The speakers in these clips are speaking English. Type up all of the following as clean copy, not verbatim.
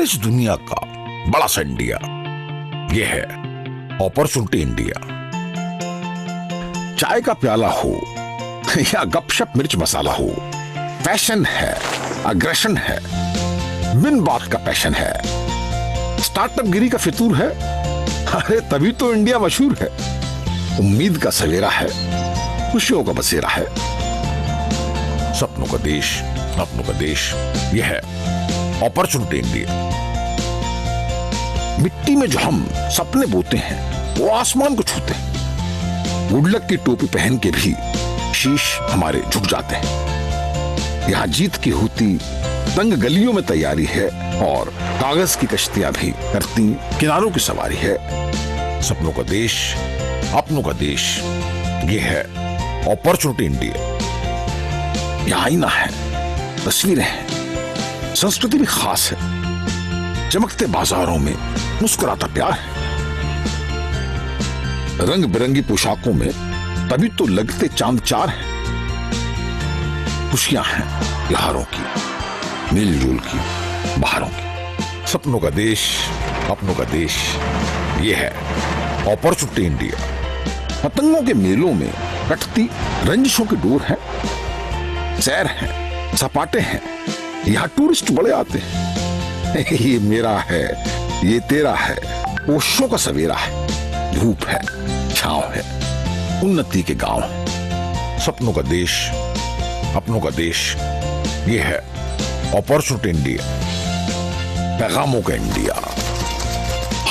छोटे से दुनिया का बड़ा सा इंडिया, यह है अपॉर्चुनिटी इंडिया। चाय का प्याला हो या गपशप मिर्च मसाला हो, फैशन है, अग्रेशन है, विन बात का पैशन है, स्टार्टअप गिरी का फितूर है, अरे तभी तो इंडिया मशहूर है। उम्मीद का सवेरा है, खुशियों का बसेरा है, सपनों का देश, अपनों का देश, यह है अपॉर्चुनिटी इंडिया। मिट्टी में जो हम सपने बोते हैं वो आसमान को छूते हैं। गुडलक की टोपी पहन के भी शीश हमारे झुक जाते हैं। यहां जीत की होती तंग गलियों में तैयारी है और कागज की कश्तियां भी करती किनारों की सवारी है। सपनों का देश, अपनों का देश, ये है अपॉर्चुनिटी इंडिया। यहां आईना है, तस्वीरें हैं, संस्कृति भी खास है। चमकते बाजारों में मुस्कुराता प्यार है। रंग बिरंगी पोशाकों में तभी तो लगते चांद चार हैं। खुशियां हैं त्योहारों की, मिलजुल की, बहारों की। सपनों का देश, अपनों का देश, ये है अपॉर्चुनिटी इंडिया। पतंगों के मेलों में कटती रंजिशों की डोर है। सैर है, सपाटे हैं, यहां टूरिस्ट बड़े आते हैं। ये मेरा है, ये तेरा है, ओशों का सवेरा है। धूप है, छांव है, उन्नति के गांव है। सपनों का देश, अपनों का देश, ये है अपॉर्चुनिटी इंडिया। पैगामों का इंडिया,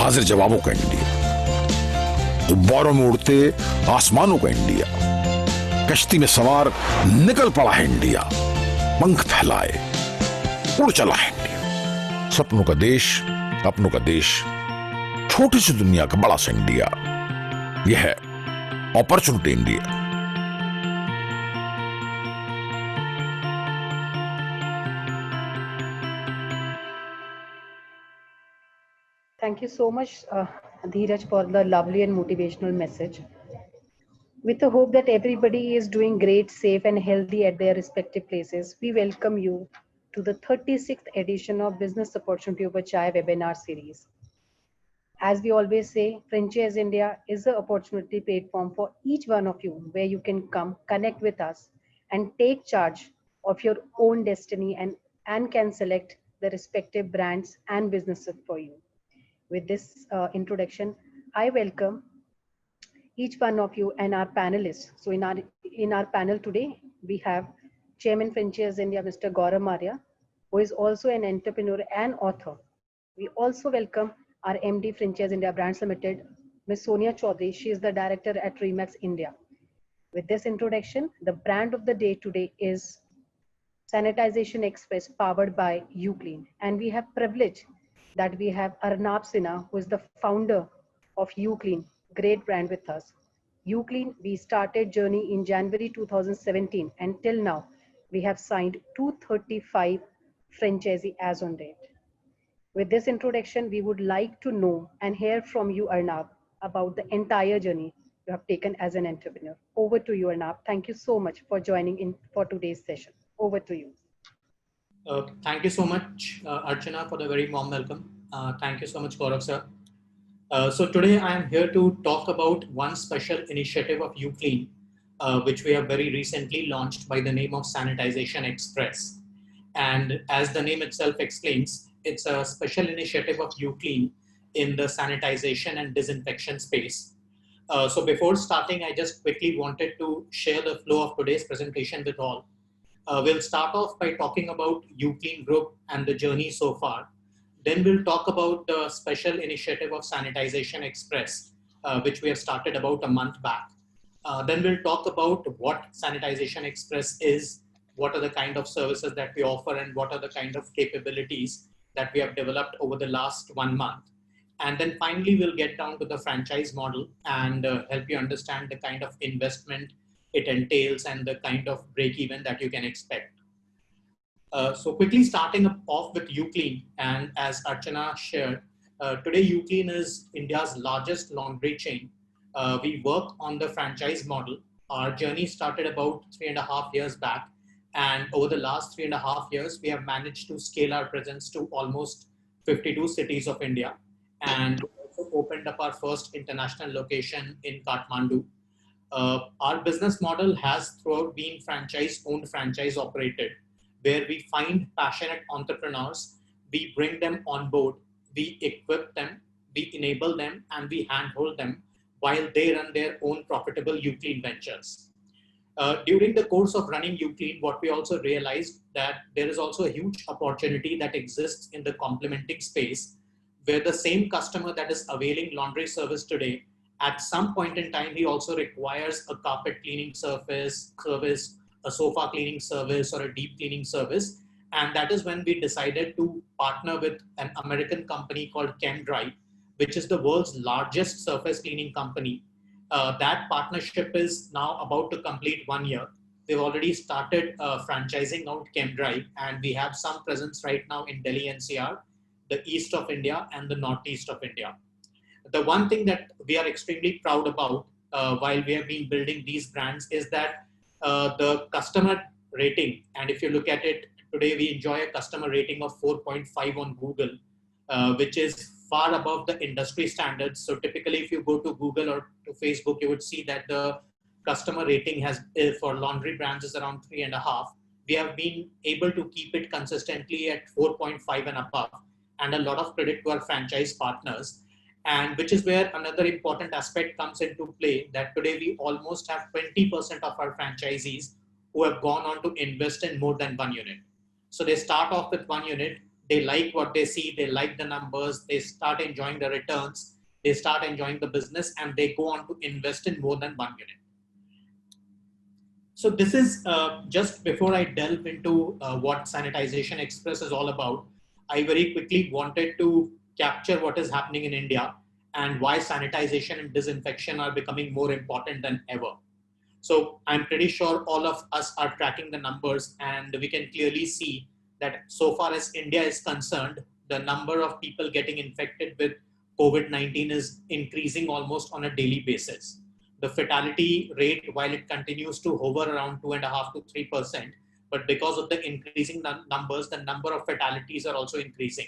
हाजिर जवाबों का इंडिया, गुब्बारों में उड़ते आसमानों का इंडिया। कश्ती में सवार निकल पड़ा है इंडिया, पंख फैलाए उड़ चला है इंडिया। सपनों का देश, अपनों का देश, छोटी सी दुनिया का बड़ा सा इंडिया, यह है opportunity India. Thank you so much, Dheeraj, for the lovely and motivational message. With the hope that everybody is doing great, safe, and healthy at their respective places, we welcome you to the 36th edition of Business Opportunity Over Chai webinar series. As we always say, Franchise India is the opportunity platform for each one of you where you can come, connect with us, and take charge of your own destiny and can select the respective brands and businesses for you. With this introduction, I welcome each one of you and our panelists. So in our panel today, we have Chairman Franchise India, Mr. Gaurav Maria, who is also an entrepreneur and author. We also welcome our MD Franchise India Brands Limited, Ms. Sonia Chaudhary. She is the director at Remax India. With this introduction, the brand of the day today is Sanitization Express, powered by Uclean. And we have privilege that we have Arnab Sinha, who is the founder of Uclean, great brand with us. Uclean, we started journey in January 2017, and till now, we have signed 235 franchisee as on date. With this introduction, we would like to know and hear from you, Arnab, about the entire journey you have taken as an entrepreneur. Over to you, Arnab. Thank you so much for joining in for today's session. Over to you. Thank you so much, Archana, for the very warm welcome. Thank you so much, Gaurav sir. So today I am here to talk about one special initiative of Uclean, which we have very recently launched by the name of Sanitization Express. And as the name itself explains, it's a special initiative of Uclean in the sanitization and disinfection space. So before starting, I just quickly wanted to share the flow of today's presentation with all. We'll start off by talking about Uclean Group and the journey so far. Then we'll talk about the special initiative of Sanitization Express, which we have started about a month back. Then we'll talk about what Sanitization Express is, what are the kind of services that we offer, and what are the kind of capabilities that we have developed over the last 1 month. And then finally, we'll get down to the franchise model and help you understand the kind of investment it entails and the kind of break even that you can expect. So quickly starting off with Uclean, and as Archana shared, today Uclean is India's largest laundry chain. We work on the franchise model. Our journey started about 3.5 years back, and over the last 3.5 years, we have managed to scale our presence to almost 52 cities of India. And we also opened up our first international location in Kathmandu. Our business model has throughout been franchise-owned, franchise-operated, where we find passionate entrepreneurs, we bring them on board, we equip them, we enable them, and we handhold them while they run their own profitable Uclean ventures. During the course of running Uclean, what we also realized that there is also a huge opportunity that exists in the complementing space, where the same customer that is availing laundry service today, at some point in time, he also requires a carpet cleaning service, a sofa cleaning service, or a deep cleaning service. And that is when we decided to partner with an American company called ChemDry, which is the world's largest surface cleaning company. That partnership is now about to complete 1 year. We've already started franchising out ChemDry, and we have some presence right now in Delhi NCR, the east of India, and the northeast of India. The one thing that we are extremely proud about while we have been building these brands is that the customer rating, and if you look at it today, we enjoy a customer rating of 4.5 on Google, which is far above the industry standards. So typically, if you go to Google or to Facebook, you would see that the customer rating has for laundry brands is around 3.5. We have been able to keep it consistently at 4.5 and above, and a lot of credit to our franchise partners. And which is where another important aspect comes into play, that today we almost have 20% of our franchisees who have gone on to invest in more than one unit. So they start off with one unit, they like what they see, they like the numbers, they start enjoying the returns, they start enjoying the business, and they go on to invest in more than one unit. So this is just before I delve into what Sanitization Express is all about, I very quickly wanted to capture what is happening in India and why sanitization and disinfection are becoming more important than ever. So I'm pretty sure all of us are tracking the numbers, and we can clearly see that so far as India is concerned, the number of people getting infected with COVID-19 is increasing almost on a daily basis. The fatality rate, while it continues to hover around 2.5 to 3%, but because of the increasing numbers, the number of fatalities are also increasing.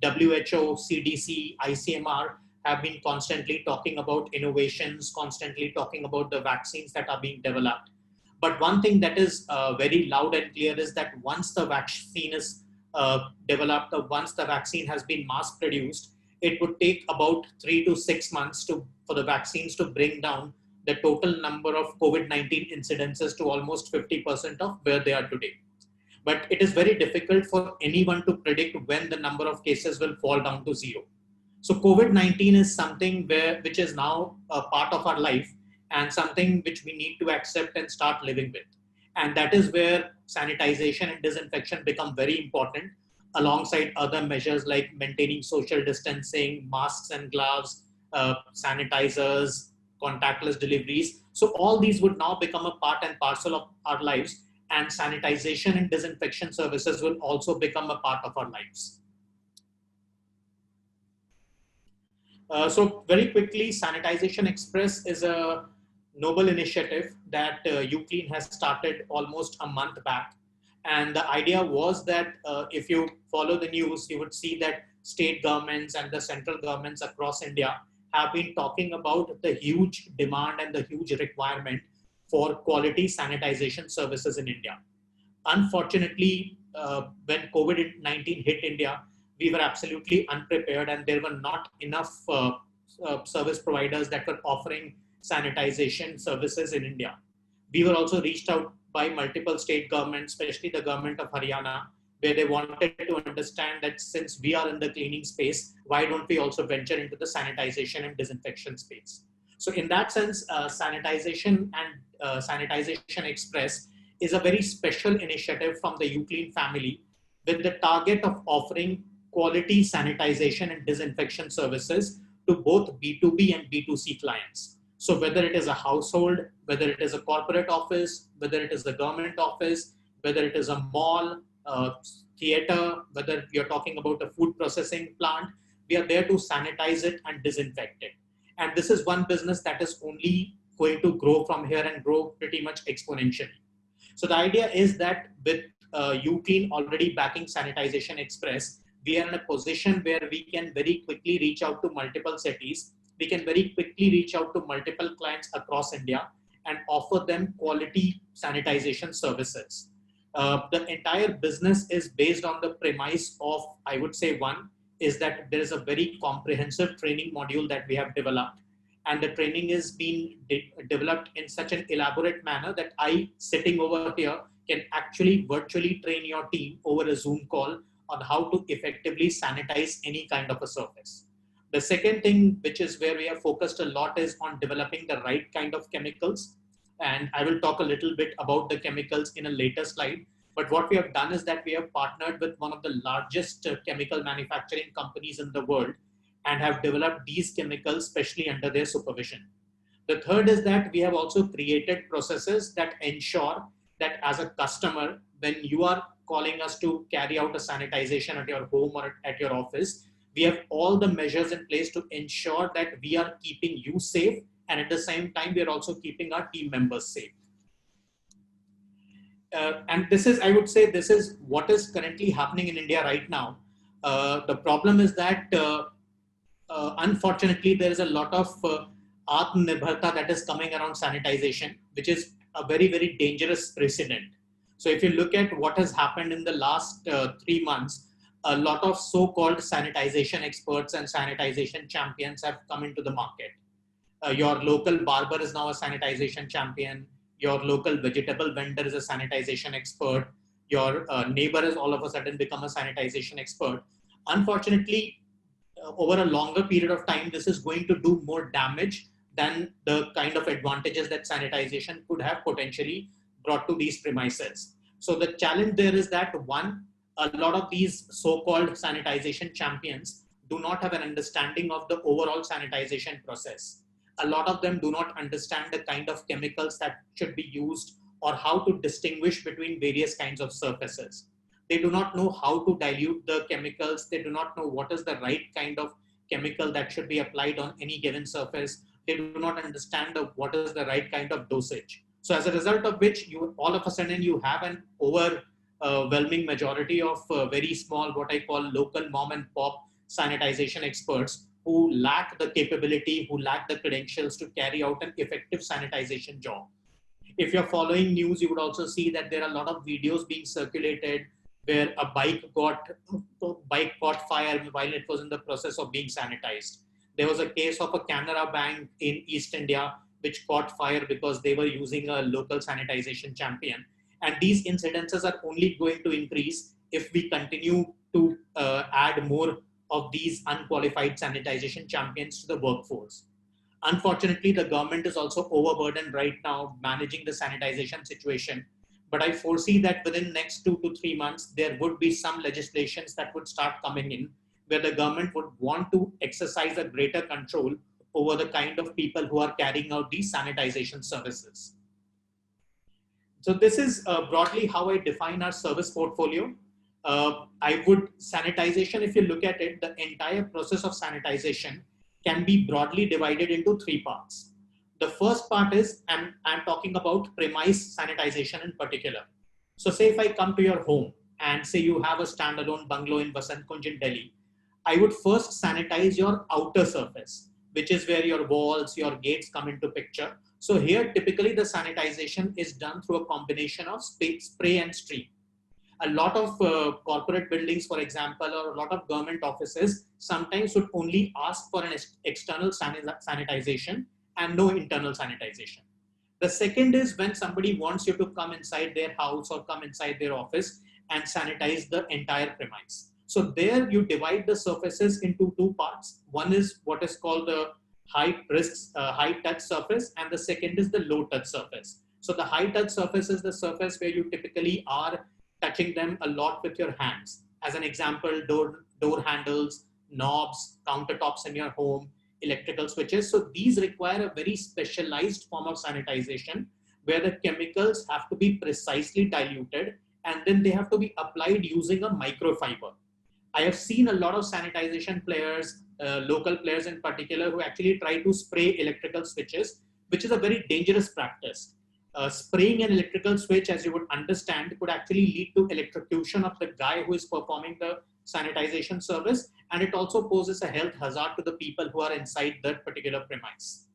WHO, CDC, ICMR have been constantly talking about innovations, constantly talking about the vaccines that are being developed. But one thing that is very loud and clear is that once the vaccine is developed, or once the vaccine has been mass produced, it would take about 3 to 6 months for the vaccines to bring down the total number of COVID-19 incidences to almost 50% of where they are today. But it is very difficult for anyone to predict when the number of cases will fall down to zero. So COVID-19 is something which is now a part of our life, and something which we need to accept and start living with. And that is where sanitization and disinfection become very important, alongside other measures like maintaining social distancing, masks and gloves, sanitizers, contactless deliveries. So all these would now become a part and parcel of our lives, and sanitization and disinfection services will also become a part of our lives. So very quickly, Sanitization Express is a noble initiative that Uclean has started almost a month back. And the idea was that if you follow the news, you would see that state governments and the central governments across India have been talking about the huge demand and the huge requirement for quality sanitization services in India. Unfortunately, when COVID-19 hit India, we were absolutely unprepared, and there were not enough service providers that were offering sanitization services in India. We were also reached out by multiple state governments, especially the government of Haryana, where they wanted to understand that since we are in the cleaning space, why don't we also venture into the sanitization and disinfection space? So in that sense, Sanitization and Sanitization Express is a very special initiative from the Uclean family, with the target of offering quality sanitization and disinfection services to both B2B and B2C clients. So whether it is a household, whether it is a corporate office, whether it is the government office, whether it is a mall, theater, whether you're talking about a food processing plant, we are there to sanitize it and disinfect it. And this is one business that is only going to grow from here and grow pretty much exponentially. So the idea is that with Uclean already backing Sanitization Express, we are in a position where we can very quickly reach out to multiple cities. We can very quickly reach out to multiple clients across India and offer them quality sanitization services. The entire business is based on the premise of, I would say, one is that there is a very comprehensive training module that we have developed, and the training is being developed in such an elaborate manner that I, sitting over here, can actually virtually train your team over a Zoom call on how to effectively sanitize any kind of a surface. The second thing, which is where we have focused a lot, is on developing the right kind of chemicals. And I will talk a little bit about the chemicals in a later slide. But what we have done is that we have partnered with one of the largest chemical manufacturing companies in the world and have developed these chemicals specially under their supervision. The third is that we have also created processes that ensure that as a customer, when you are calling us to carry out a sanitization at your home or at your office, we have all the measures in place to ensure that we are keeping you safe, and at the same time, we are also keeping our team members safe. And this is, I would say, this is what is currently happening in India right now. The problem is that, unfortunately, there is a lot of Atmanirbharta that is coming around sanitization, which is a very, very dangerous precedent. So if you look at what has happened in the last 3 months, a lot of so-called sanitization experts and sanitization champions have come into the market. Your local barber is now a sanitization champion. Your local vegetable vendor is a sanitization expert. Your neighbor has all of a sudden become a sanitization expert. Unfortunately, over a longer period of time, this is going to do more damage than the kind of advantages that sanitization could have potentially brought to these premises. So the challenge there is that, one, a lot of these so-called sanitization champions do not have an understanding of the overall sanitization process. A lot of them do not understand the kind of chemicals that should be used or how to distinguish between various kinds of surfaces. They do not know how to dilute the chemicals. They do not know what is the right kind of chemical that should be applied on any given surface. They do not understand what is the right kind of dosage. So as a result of which, you all of a sudden you have an overwhelming majority of very small, what I call local mom and pop sanitization experts who lack the capability, who lack the credentials to carry out an effective sanitization job. If you're following news, you would also see that there are a lot of videos being circulated where a bike caught fire while it was in the process of being sanitized. There was a case of a Canara Bank in East India which caught fire because they were using a local sanitization champion. And these incidences are only going to increase if we continue to add more of these unqualified sanitization champions to the workforce. Unfortunately, the government is also overburdened right now managing the sanitization situation. But I foresee that within next 2 to 3 months, there would be some legislations that would start coming in where the government would want to exercise a greater control over the kind of people who are carrying out these sanitization services. So this is broadly how I define our service portfolio. Sanitization, if you look at it, the entire process of sanitization can be broadly divided into 3 parts. The first part is, and I'm talking about premise sanitization in particular. So say if I come to your home and say you have a standalone bungalow in Vasant Kunj in Delhi, I would first sanitize your outer surface, which is where your walls, your gates come into picture. So here, typically the sanitization is done through a combination of spray and stream. A lot of corporate buildings, for example, or a lot of government offices sometimes would only ask for an external sanitization and no internal sanitization. The second is when somebody wants you to come inside their house or come inside their office and sanitize the entire premise. So there you divide the surfaces into 2 parts. One is what is called the high touch surface, and the second is the low touch surface. So the high touch surface is the surface where you typically are touching them a lot with your hands. As an example, door handles, knobs, countertops in your home, electrical switches. So these require a very specialized form of sanitization where the chemicals have to be precisely diluted and then they have to be applied using a microfiber. I have seen a lot of sanitization players, local players in particular, who actually try to spray electrical switches, which is a very dangerous practice. Spraying an electrical switch, as you would understand, could actually lead to electrocution of the guy who is performing the sanitization service, and it also poses a health hazard to the people who are inside that particular premise.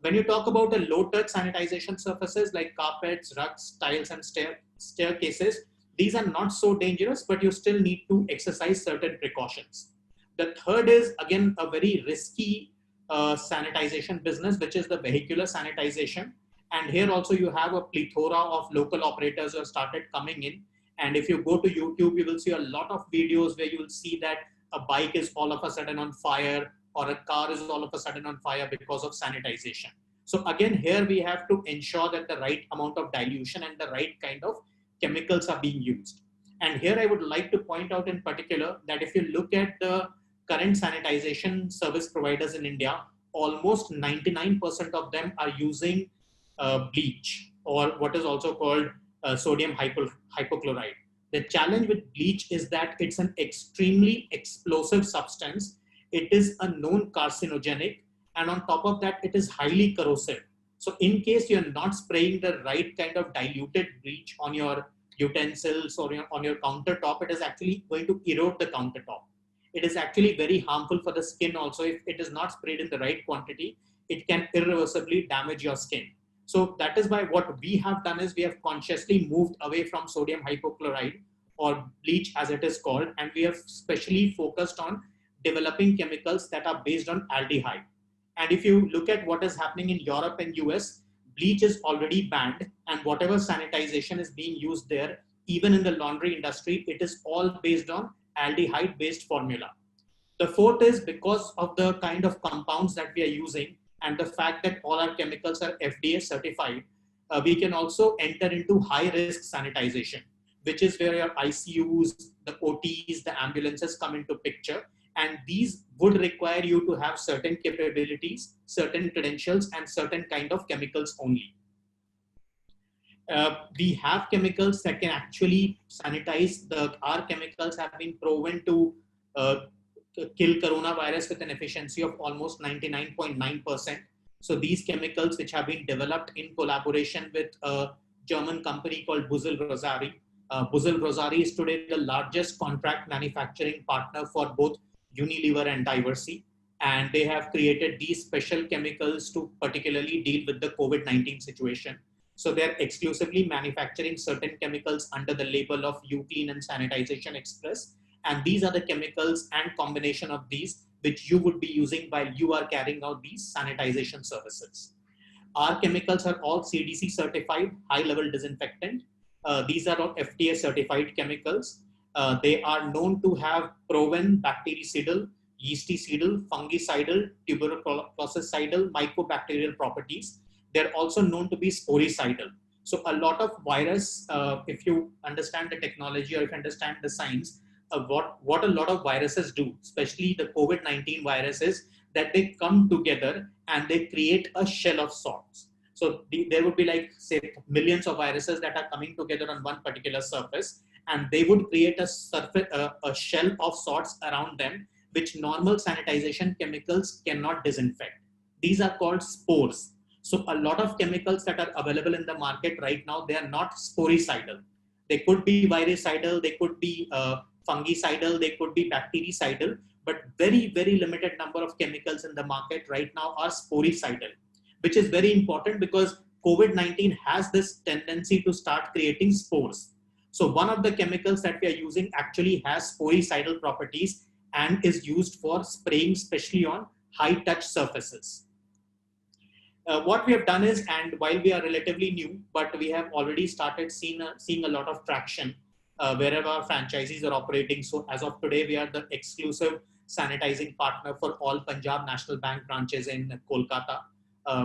When you talk about the low-touch sanitization surfaces like carpets, rugs, tiles, and staircases, these are not so dangerous, but you still need to exercise certain precautions. The third is, again, a very risky sanitization business, which is the vehicular sanitization. And here also you have a plethora of local operators who have started coming in. And if you go to YouTube, you will see a lot of videos where you will see that a bike is all of a sudden on fire, or a car is all of a sudden on fire because of sanitization. So again, here we have to ensure that the right amount of dilution and the right kind of chemicals are being used. And here I would like to point out in particular that if you look at the current sanitization service providers in India, almost 99% of them are using bleach, or what is also called sodium hypochlorite. The challenge with bleach is that it's an extremely explosive substance. It is a known carcinogenic, and on top of that, it is highly corrosive. So in case you're not spraying the right kind of diluted bleach on your utensils or on your countertop, it is actually going to erode the countertop. It is actually very harmful for the skin also. If it is not sprayed in the right quantity, it can irreversibly damage your skin. So that is why what we have done is we have consciously moved away from sodium hypochlorite, or bleach as it is called, and we have specially focused on developing chemicals that are based on aldehyde. And if you look at what is happening in Europe and US, bleach is already banned, and whatever sanitization is being used there, even in the laundry industry, it is all based on aldehyde based formula. The fourth is because of the kind of compounds that we are using and the fact that all our chemicals are FDA certified, we can also enter into high risk sanitization, which is where your ICUs, the OTs, the ambulances come into picture. And these would require you to have certain capabilities, certain credentials, and certain kind of chemicals only. We have chemicals that can actually sanitize. Our chemicals have been proven to kill coronavirus with an efficiency of almost 99.9%. So these chemicals, which have been developed in collaboration with a German company called Bussel Rosari. Bussel Rosari is today the largest contract manufacturing partner for both Unilever and Diversey, and they have created these special chemicals to particularly deal with the COVID-19 situation. So they're exclusively manufacturing certain chemicals under the label of UClean and Sanitization Express, and these are the chemicals and combination of these which you would be using while you are carrying out these sanitization services. Our chemicals are all CDC certified, high-level disinfectant. These are all FDA certified chemicals. They are known to have proven bactericidal, yeasticidal, fungicidal, tuberculosidal, mycobacterial properties. They're also known to be sporicidal. So a lot of virus, if you understand the technology or if you understand the science, what a lot of viruses do, especially the COVID-19 viruses, that they come together and they create a shell of sorts. So there would be like, say, millions of viruses that are coming together on one particular surface, and they would create a shell of sorts around them, which normal sanitization chemicals cannot disinfect. These are called spores. So a lot of chemicals that are available in the market right now, they are not sporicidal. They could be virucidal, they could be fungicidal, they could be bactericidal, but very, very limited number of chemicals in the market right now are sporicidal, which is very important because COVID-19 has this tendency to start creating spores. So one of the chemicals that we are using actually has sporicidal properties and is used for spraying, especially on high touch surfaces. What we have done is, and while we are relatively new, but we have already started seeing a lot of traction wherever our franchisees are operating. So as of today, we are the exclusive sanitizing partner for all Punjab National Bank branches in Kolkata.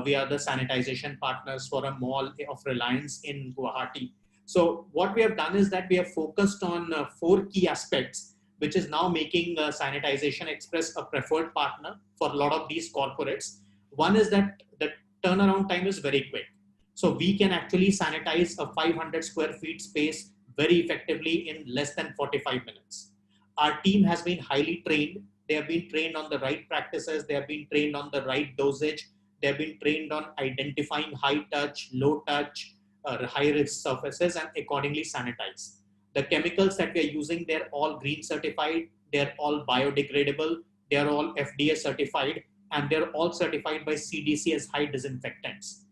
We are the sanitization partners for a mall of Reliance in Guwahati. So what we have done is that we have focused on 4 key aspects, which is now making Sanitization Express a preferred partner for a lot of these corporates. One is that the turnaround time is very quick. So we can actually sanitize a 500 square feet space very effectively in less than 45 minutes. Our team has been highly trained. They have been trained on the right practices. They have been trained on the right dosage. They have been trained on identifying high touch, low touch, high risk surfaces and accordingly sanitize. The chemicals that we are using, they're all green certified. they're all biodegradable, they're all FDA certified, and they're all certified by CDC as high disinfectants.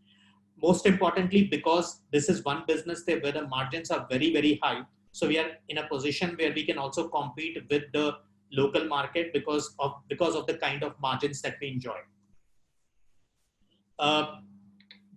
Most importantly, because this is one business there where the margins are very, very high. So we are in a position where we can also compete with the local market because of the kind of margins that we enjoy.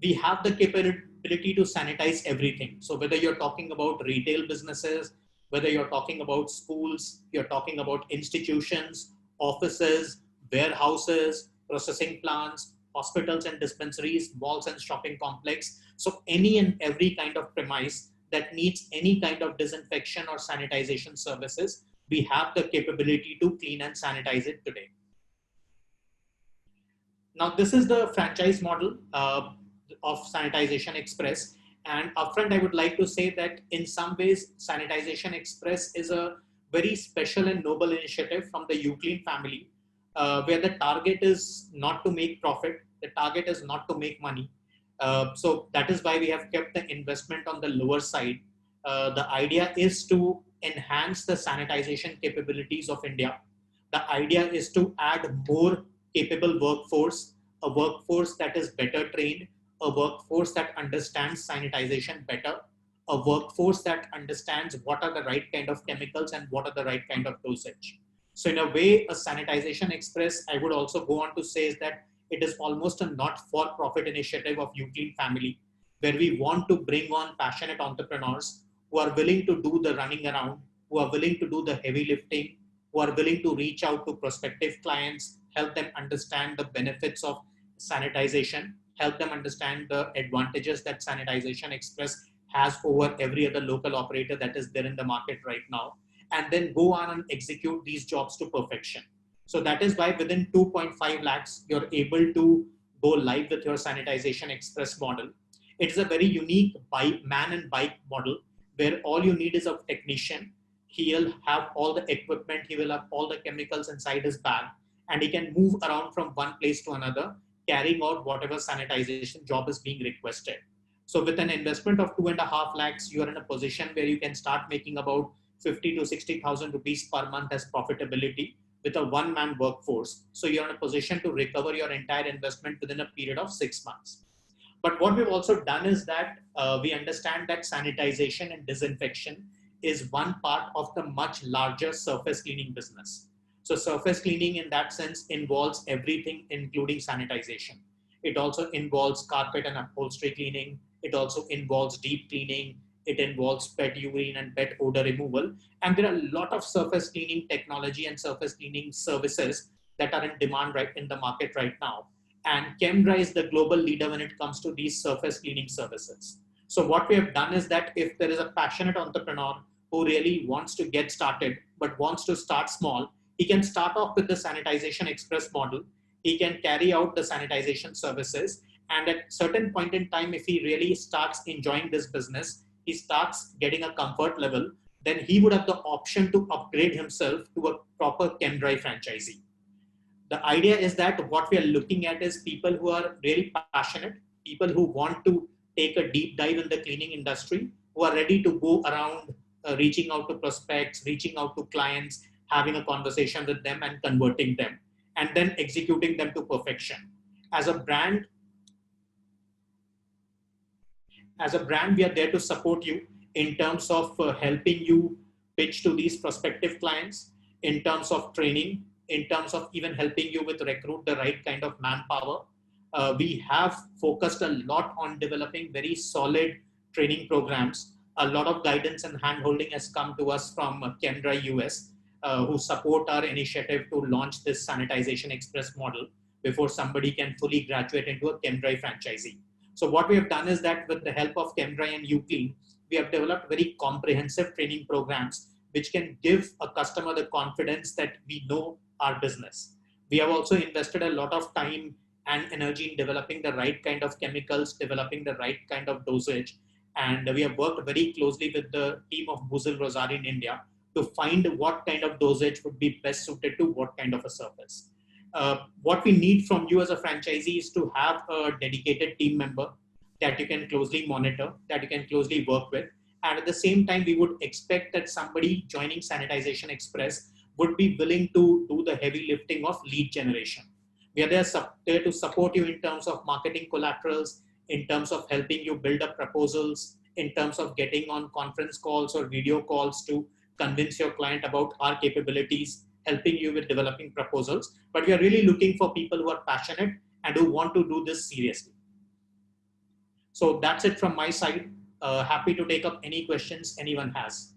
We have the capability to sanitize everything. So whether you're talking about retail businesses, whether you're talking about schools, you're talking about institutions, offices, warehouses, processing plants, hospitals and dispensaries, malls and shopping complex. So any and every kind of premise that needs any kind of disinfection or sanitization services, we have the capability to clean and sanitize it today. Now, this is the franchise model of Sanitization Express. And upfront, I would like to say that in some ways, Sanitization Express is a very special and noble initiative from the Uclean family, where the target is not to make profit. The target is not to make money. So that is why we have kept the investment on the lower side. The idea is to enhance the sanitization capabilities of India. The idea is to add more capable workforce, a workforce that is better trained, a workforce that understands sanitization better, a workforce that understands what are the right kind of chemicals and what are the right kind of dosage. So in a way, a Sanitization Express, I would also go on to say is that it is almost a not-for-profit initiative of Uclean family, where we want to bring on passionate entrepreneurs who are willing to do the running around, who are willing to do the heavy lifting, who are willing to reach out to prospective clients, help them understand the benefits of sanitization, help them understand the advantages that Sanitization Express has over every other local operator that is there in the market right now, and then go on and execute these jobs to perfection. So that is why within 2.5 lakhs, you're able to go live with your Sanitization Express model. It's a very unique man and bike model where all you need is a technician. He'll have all the equipment, he will have all the chemicals inside his bag, and he can move around from one place to another, carrying out whatever sanitization job is being requested. So with an investment of 2.5 lakhs, you are in a position where you can start making about 50 to 60,000 rupees per month as profitability with a one-man workforce. So you're in a position to recover your entire investment within a period of 6 months. But what we've also done is that we understand that sanitization and disinfection is one part of the much larger surface cleaning business. So surface cleaning in that sense involves everything, including sanitization. It also involves carpet and upholstery cleaning. It also involves deep cleaning. It involves pet urine and pet odor removal. And there are a lot of surface cleaning technology and surface cleaning services that are in demand right in the market right now. And Chemdry is the global leader when it comes to these surface cleaning services. So what we have done is that if there is a passionate entrepreneur who really wants to get started, but wants to start small, he can start off with the Sanitization Express model. He can carry out the sanitization services. And at certain point in time, if he really starts enjoying this business, he starts getting a comfort level, then he would have the option to upgrade himself to a proper Chemdry franchisee. The idea is that what we are looking at is people who are really passionate, people who want to take a deep dive in the cleaning industry, who are ready to go around reaching out to prospects, reaching out to clients, having a conversation with them and converting them, and then executing them to perfection. As a brand, we are there to support you in terms of helping you pitch to these prospective clients, in terms of training, in terms of even helping you with recruit the right kind of manpower. We have focused a lot on developing very solid training programs. A lot of guidance and handholding has come to us from Chemdry US, who support our initiative to launch this Sanitization Express model before somebody can fully graduate into a Chemdry franchisee. So what we have done is that with the help of Chemdry and Uclean, we have developed very comprehensive training programs which can give a customer the confidence that we know our business. We have also invested a lot of time and energy in developing the right kind of chemicals, developing the right kind of dosage. And we have worked very closely with the team of Buzil Rosari in India to find what kind of dosage would be best suited to what kind of a surface. What we need from you as a franchisee is to have a dedicated team member that you can closely monitor, that you can closely work with. And at the same time, we would expect that somebody joining Sanitization Express would be willing to do the heavy lifting of lead generation. We are there to support you in terms of marketing collaterals, in terms of helping you build up proposals, in terms of getting on conference calls or video calls to convince your client about our capabilities, helping you with developing proposals. But we are really looking for people who are passionate and who want to do this seriously. So that's it from my side. Happy to take up any questions anyone has.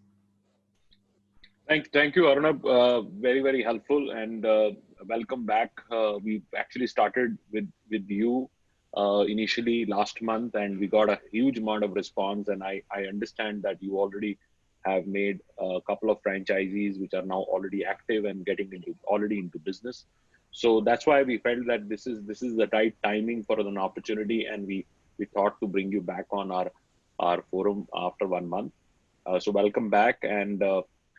Thank you, Arnab. Very, very helpful, and welcome back. We actually started with you initially last month, and we got a huge amount of response. And I understand that you already have made a couple of franchisees which are now already active and getting into business. So that's why we felt that this is the right timing for an opportunity, and we thought to bring you back on our forum after 1 month. So welcome back. And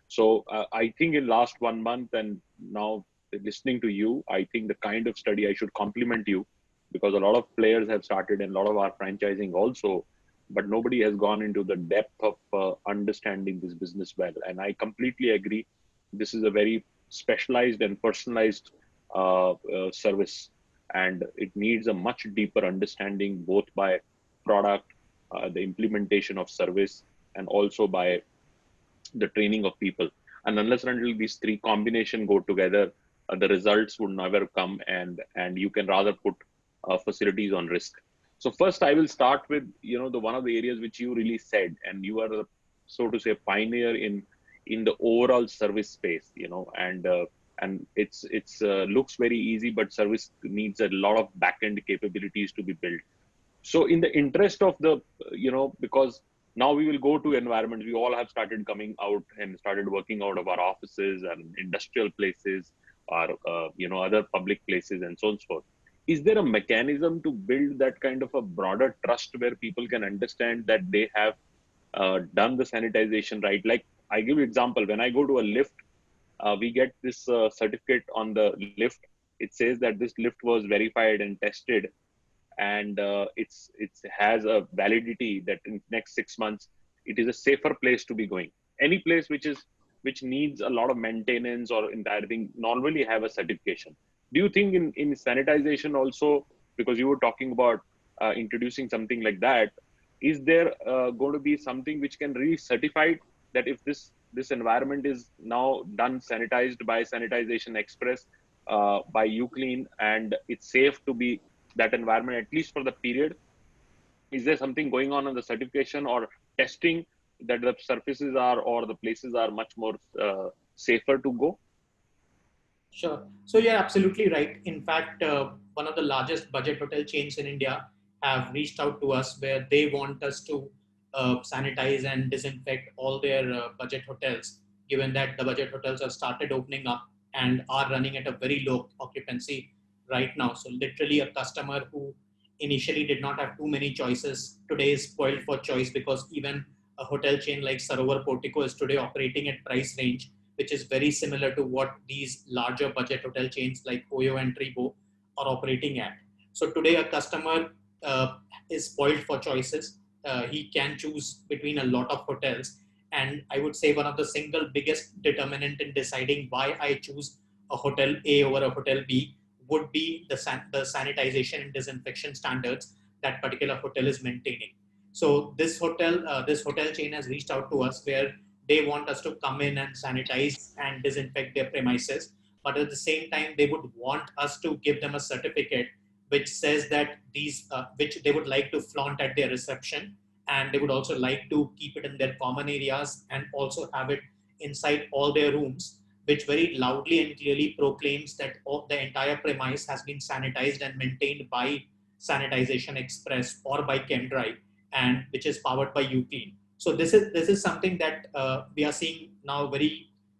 so I think in last 1 month and now listening to you, I think the kind of study I should compliment you, because a lot of players have started and a lot of our franchising also, but nobody has gone into the depth of understanding this business well. And I completely agree. This is a very specialized and personalized service, and it needs a much deeper understanding, both by product, the implementation of service, and also by the training of people. And unless and until these three combination go together, the results would never come, and you can rather put facilities on risk. So first I will start with, the one of the areas which you really said, and you are the, so to say, pioneer in the overall service space, and it's looks very easy, but service needs a lot of back-end capabilities to be built. So in the interest of the, because now we will go to environments, we all have started coming out and started working out of our offices and industrial places, or, other public places, and so on and so forth. Is there a mechanism to build that kind of a broader trust where people can understand that they have done the sanitization right? Like, I give you example, when I go to a lift, we get this certificate on the lift. It says that this lift was verified and tested, and it has a validity that in next 6 months it is a safer place to be going. Any place which needs a lot of maintenance or entire thing normally have a certification. Do you think in sanitization also, because you were talking about introducing something like that, is there going to be something which can really certify that if this environment is now done sanitized by Sanitization Express by Uclean, and it's safe to be that environment at least for the period? Is there something going on the certification or testing that the surfaces are or the places are much more safer to go? Sure. So you're absolutely right. In fact, one of the largest budget hotel chains in India have reached out to us where they want us to sanitize and disinfect all their budget hotels, given that the budget hotels have started opening up and are running at a very low occupancy right now. So literally a customer who initially did not have too many choices today is spoiled for choice, because even a hotel chain like Sarovar Portico is today operating at price range which is very similar to what these larger budget hotel chains like Oyo and Tribo are operating at. So today a customer is spoiled for choices. He can choose between a lot of hotels. And I would say one of the single biggest determinant in deciding why I choose a hotel A over a hotel B would be the sanitization and disinfection standards that particular hotel is maintaining. So this hotel chain has reached out to us where they want us to come in and sanitize and disinfect their premises. But at the same time, they would want us to give them a certificate which says that which they would like to flaunt at their reception. And they would also like to keep it in their common areas and also have it inside all their rooms, which very loudly and clearly proclaims that the entire premise has been sanitized and maintained by Sanitization Express or by ChemDry, and which is powered by Uclean. So this is something that we are seeing now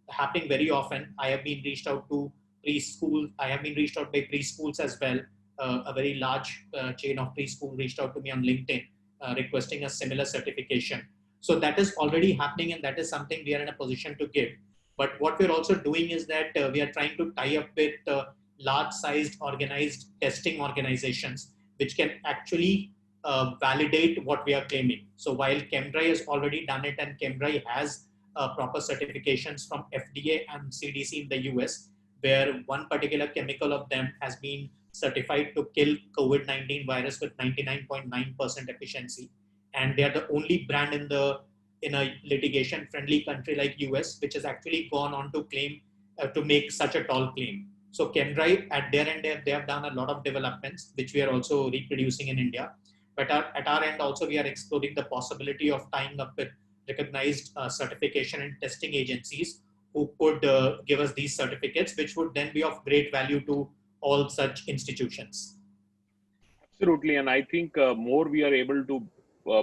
happening very often. I have been reached out to preschool. I have been reached out by preschools as well. A very large chain of preschool reached out to me on LinkedIn requesting a similar certification. So that is already happening, and that is something we are in a position to give. But what we're also doing is that we are trying to tie up with large-sized organized testing organizations, which can actually validate what we are claiming. So while ChemDry has already done it and ChemDry has proper certifications from FDA and CDC in the US, where one particular chemical of them has been certified to kill COVID-19 virus with 99.9% efficiency. And they are the only brand in a litigation-friendly country like US, which has actually gone on to claim to make such a tall claim. So Chemdrive at their end, they have done a lot of developments, which we are also reproducing in India. But at our end also, we are exploring the possibility of tying up with recognized certification and testing agencies who could give us these certificates, which would then be of great value to all such institutions. Absolutely. And I think more we are able to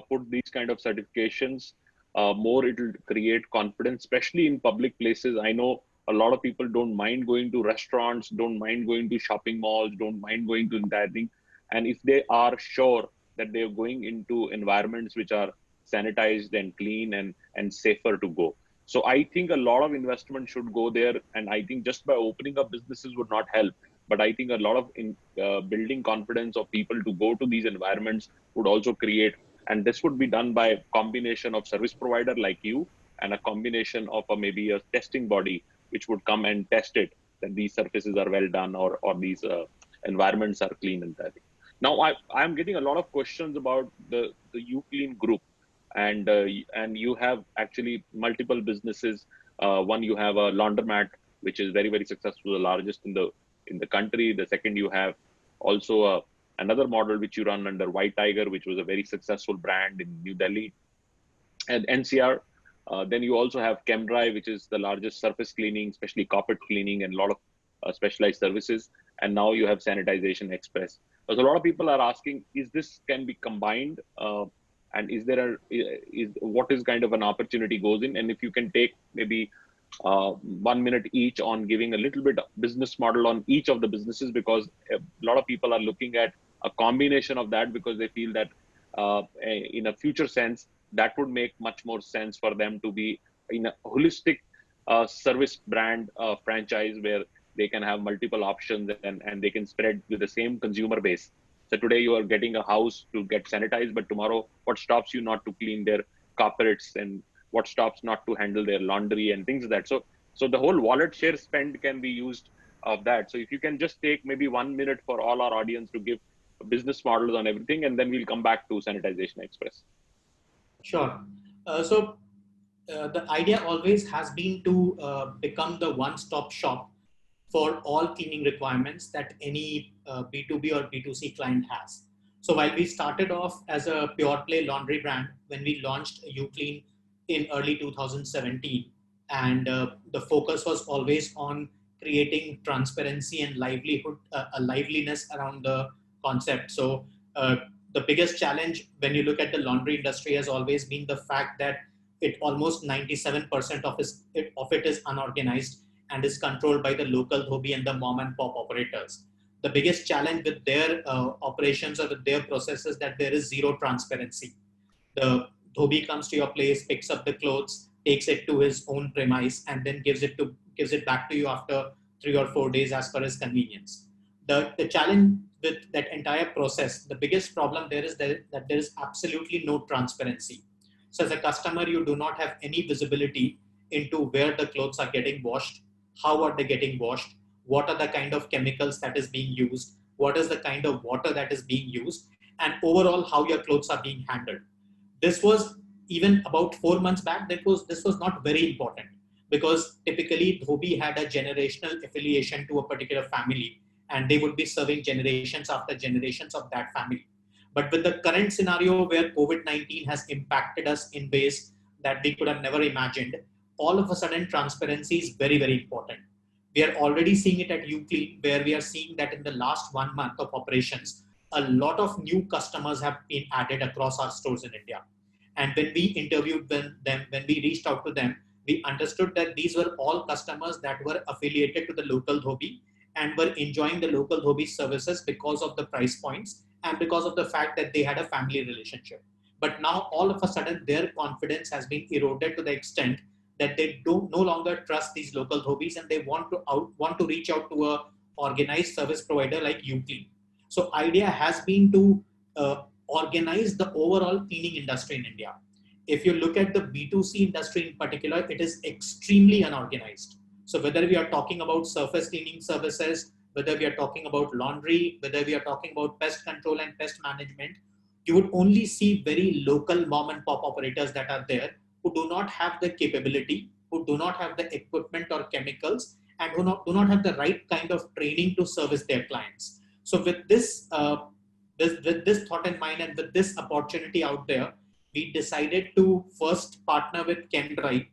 put these kind of certifications, more it will create confidence, especially in public places. I know a lot of people don't mind going to restaurants, don't mind going to shopping malls, don't mind going to entire thing. And if they are sure that they're going into environments which are sanitized and clean and safer to go. So I think a lot of investment should go there. And I think just by opening up businesses would not help. But I think a lot of building confidence of people to go to these environments would also create. And this would be done by a combination of service provider like you and a combination of maybe a testing body, which would come and test it, that these surfaces are well done or these environments are clean and that. Now, I'm getting a lot of questions about the uClean group, and you have actually multiple businesses. One, you have a laundromat, which is very, very successful, the largest in the country. The second, you have also another model which you run under White Tiger, which was a very successful brand in New Delhi and NCR. Then you also have Chemdrive, which is the largest surface cleaning, especially carpet cleaning, and a lot of specialized services. And now you have Sanitization Express. So a lot of people are asking, is this can be combined? And what is kind of an opportunity goes in? And if you can take maybe 1 minute each on giving a little bit of business model on each of the businesses, because a lot of people are looking at a combination of that, because they feel that in a future sense, that would make much more sense for them to be in a holistic service brand franchise where they can have multiple options and they can spread with the same consumer base. So today you are getting a house to get sanitized, but tomorrow what stops you not to clean their carpets, and what stops not to handle their laundry and things like that. So the whole wallet share spend can be used of that. So if you can just take maybe 1 minute for all our audience to give business models on everything, and then we'll come back to Sanitization Express. Sure. The idea always has been to become the one-stop shop for all cleaning requirements that any B2B or B2C client has. So while we started off as a pure play laundry brand, when we launched uClean in early 2017, and the focus was always on creating transparency and liveliness around the concept. So the biggest challenge when you look at the laundry industry has always been the fact that almost 97% of it is unorganized and is controlled by the local dhobi and the mom and pop operators. The biggest challenge with their operations or with their processes that there is zero transparency. The dhobi comes to your place, picks up the clothes, takes it to his own premise, and then gives it back to you after 3 or 4 days as per his convenience. The challenge with that entire process, the biggest problem there is that there is absolutely no transparency. So as a customer, you do not have any visibility into where the clothes are getting washed, how are they getting washed, what are the kind of chemicals that is being used, what is the kind of water that is being used, and overall how your clothes are being handled. This was even about 4 months back, this was not very important, because typically dhobi had a generational affiliation to a particular family, and they would be serving generations after generations of that family. But with the current scenario where COVID-19 has impacted us in ways that we could have never imagined, all of a sudden transparency is very, very important. We are already seeing it at uClean, where we are seeing that in the last 1 month of operations, a lot of new customers have been added across our stores in India. And when we interviewed them, when we reached out to them, we understood that these were all customers that were affiliated to the local dhobi and were enjoying the local dhobi services because of the price points and because of the fact that they had a family relationship. But now all of a sudden their confidence has been eroded to the extent that they no longer trust these local dhobis, and they want to reach out to a organized service provider like uClean. So idea has been to organize the overall cleaning industry in India. if you look at the B2C industry in particular, it is extremely unorganized. So whether we are talking about surface cleaning services, whether we are talking about laundry, whether we are talking about pest control and pest management, you would only see very local mom and pop operators that are there who do not have the capability, who do not have the equipment or chemicals, and who do not have the right kind of training to service their clients. So with this, with this thought in mind and with this opportunity out there, we decided to first partner with ChemDry.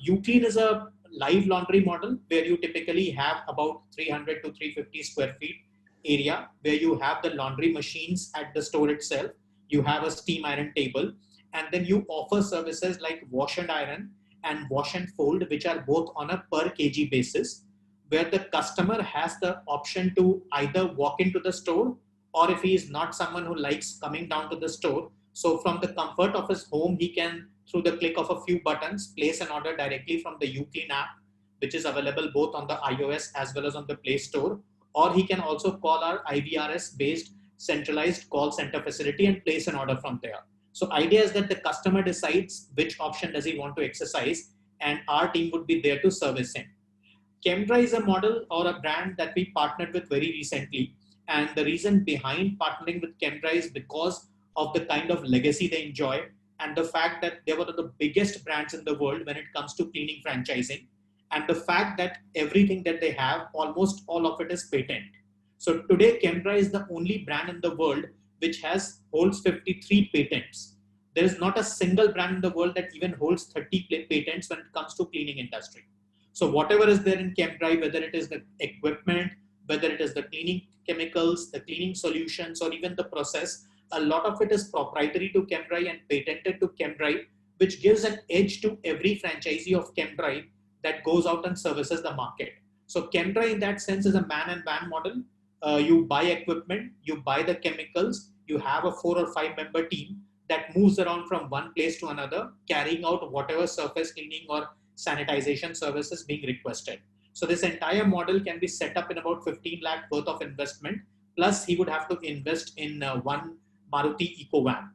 Uclean is a live laundry model where you typically have about 300 to 350 square feet area where you have the laundry machines at the store itself. You have a steam iron table, and then you offer services like wash and iron and wash and fold, which are both on a per kg basis, where the customer has the option to either walk into the store, or if he is not someone who likes coming down to the store, so from the comfort of his home, he can, through the click of a few buttons, place an order directly from the Uclean app, which is available both on the iOS as well as on the Play Store. Or he can also call our IVRS-based centralized call center facility and place an order from there. So idea is that the customer decides which option does he want to exercise, and our team would be there to service him. ChemDry is a model or a brand that we partnered with very recently. And the reason behind partnering with ChemDry is because of the kind of legacy they enjoy and the fact that they were the biggest brands in the world when it comes to cleaning franchising, and the fact that everything that they have, almost all of it is patent. So today ChemDry is the only brand in the world which holds 53 patents. There is not a single brand in the world that even holds 30 patents when it comes to cleaning industry. So whatever is there in ChemDry, whether it is the equipment, whether it is the cleaning chemicals, the cleaning solutions, or even the process, a lot of it is proprietary to ChemDry and patented to ChemDry, which gives an edge to every franchisee of ChemDry that goes out and services the market. So ChemDry in that sense is a man and van model. You buy equipment, you buy the chemicals, you have a 4 or 5 member team that moves around from one place to another, carrying out whatever surface cleaning or sanitization services being requested. So this entire model can be set up in about 15 lakh worth of investment. Plus he would have to invest in one Maruti Eco Van.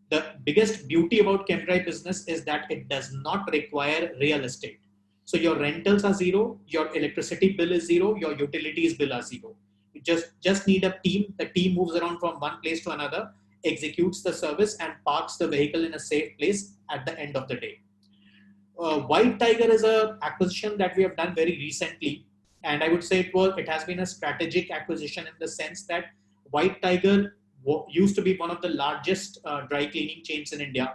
The biggest beauty about ChemDry business is that it does not require real estate. So your rentals are zero, your electricity bill is zero, your utilities bill are zero. You just need a team. The team moves around from one place to another, executes the service, and parks the vehicle in a safe place at the end of the day. White Tiger is an acquisition that we have done very recently, and I would say it has been a strategic acquisition in the sense that White Tiger used to be one of the largest dry cleaning chains in India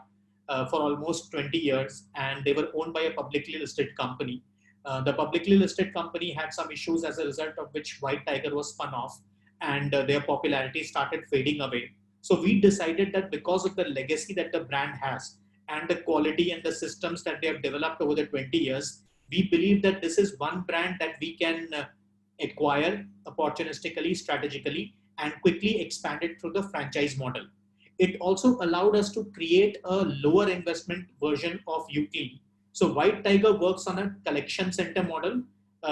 for almost 20 years, and they were owned by a publicly listed company. The publicly listed company had some issues, as a result of which White Tiger was spun off, and their popularity started fading away. So we decided that because of the legacy that the brand has and the quality and the systems that they have developed over the 20 years, we believe that this is one brand that we can acquire opportunistically, strategically, and quickly expand it through the franchise model. It also allowed us to create a lower investment version of Uclean. So White Tiger works on a collection center model,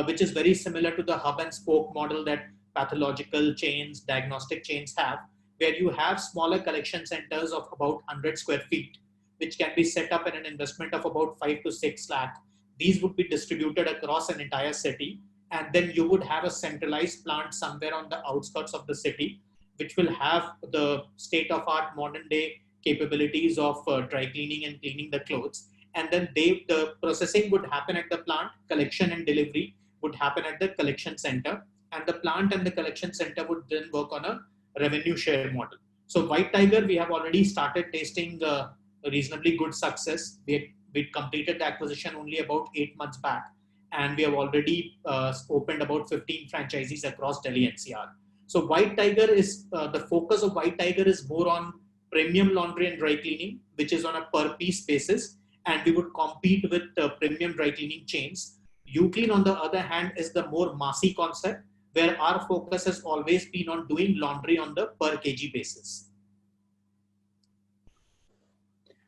which is very similar to the hub and spoke model that pathological chains, diagnostic chains have, where you have smaller collection centers of about 100 square feet, which can be set up in an investment of about 5 to 6 lakh. These would be distributed across an entire city. And then you would have a centralized plant somewhere on the outskirts of the city, which will have the state-of-art modern day capabilities of dry cleaning and cleaning the clothes. And then the processing would happen at the plant, collection and delivery would happen at the collection center. And the plant and the collection center would then work on a revenue share model. So White Tiger, we have already started tasting a reasonably good success. We completed the acquisition only about 8 months back. And we have already opened about 15 franchisees across Delhi NCR. So White Tiger is, the focus of White Tiger is more on premium laundry and dry cleaning, which is on a per piece basis. And we would compete with premium dry cleaning chains. Uclean, on the other hand, is the more massy concept, where our focus has always been on doing laundry on the per kg basis.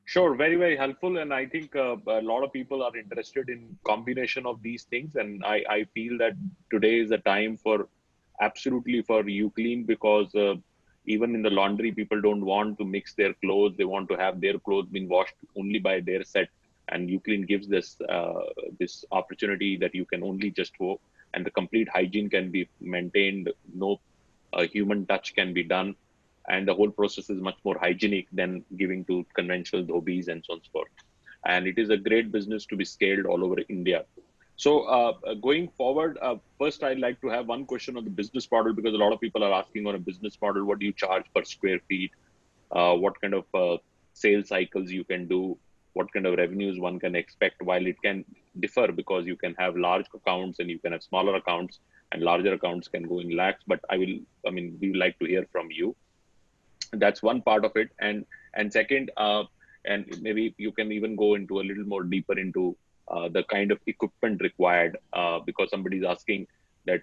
Sure, very, very helpful. And I think a lot of people are interested in combination of these things. And I feel that today is the time for absolutely for Uclean, because Even in the laundry, people don't want to mix their clothes. They want to have their clothes being washed only by their set. And Uclean gives this opportunity that you can only just go, and the complete hygiene can be maintained. No human touch can be done, and the whole process is much more hygienic than giving to conventional dhobis and so on and so forth. And it is a great business to be scaled all over India. So going forward, first I'd like to have one question on the business model, because a lot of people are asking on a business model, what do you charge per square feet? What kind of sales cycles you can do? What kind of revenues one can expect? While it can differ because you can have large accounts and you can have smaller accounts, and larger accounts can go in lakhs. But we would like to hear from you. That's one part of it. And second, and maybe you can even go into a little more deeper into the kind of equipment required, because somebody's asking that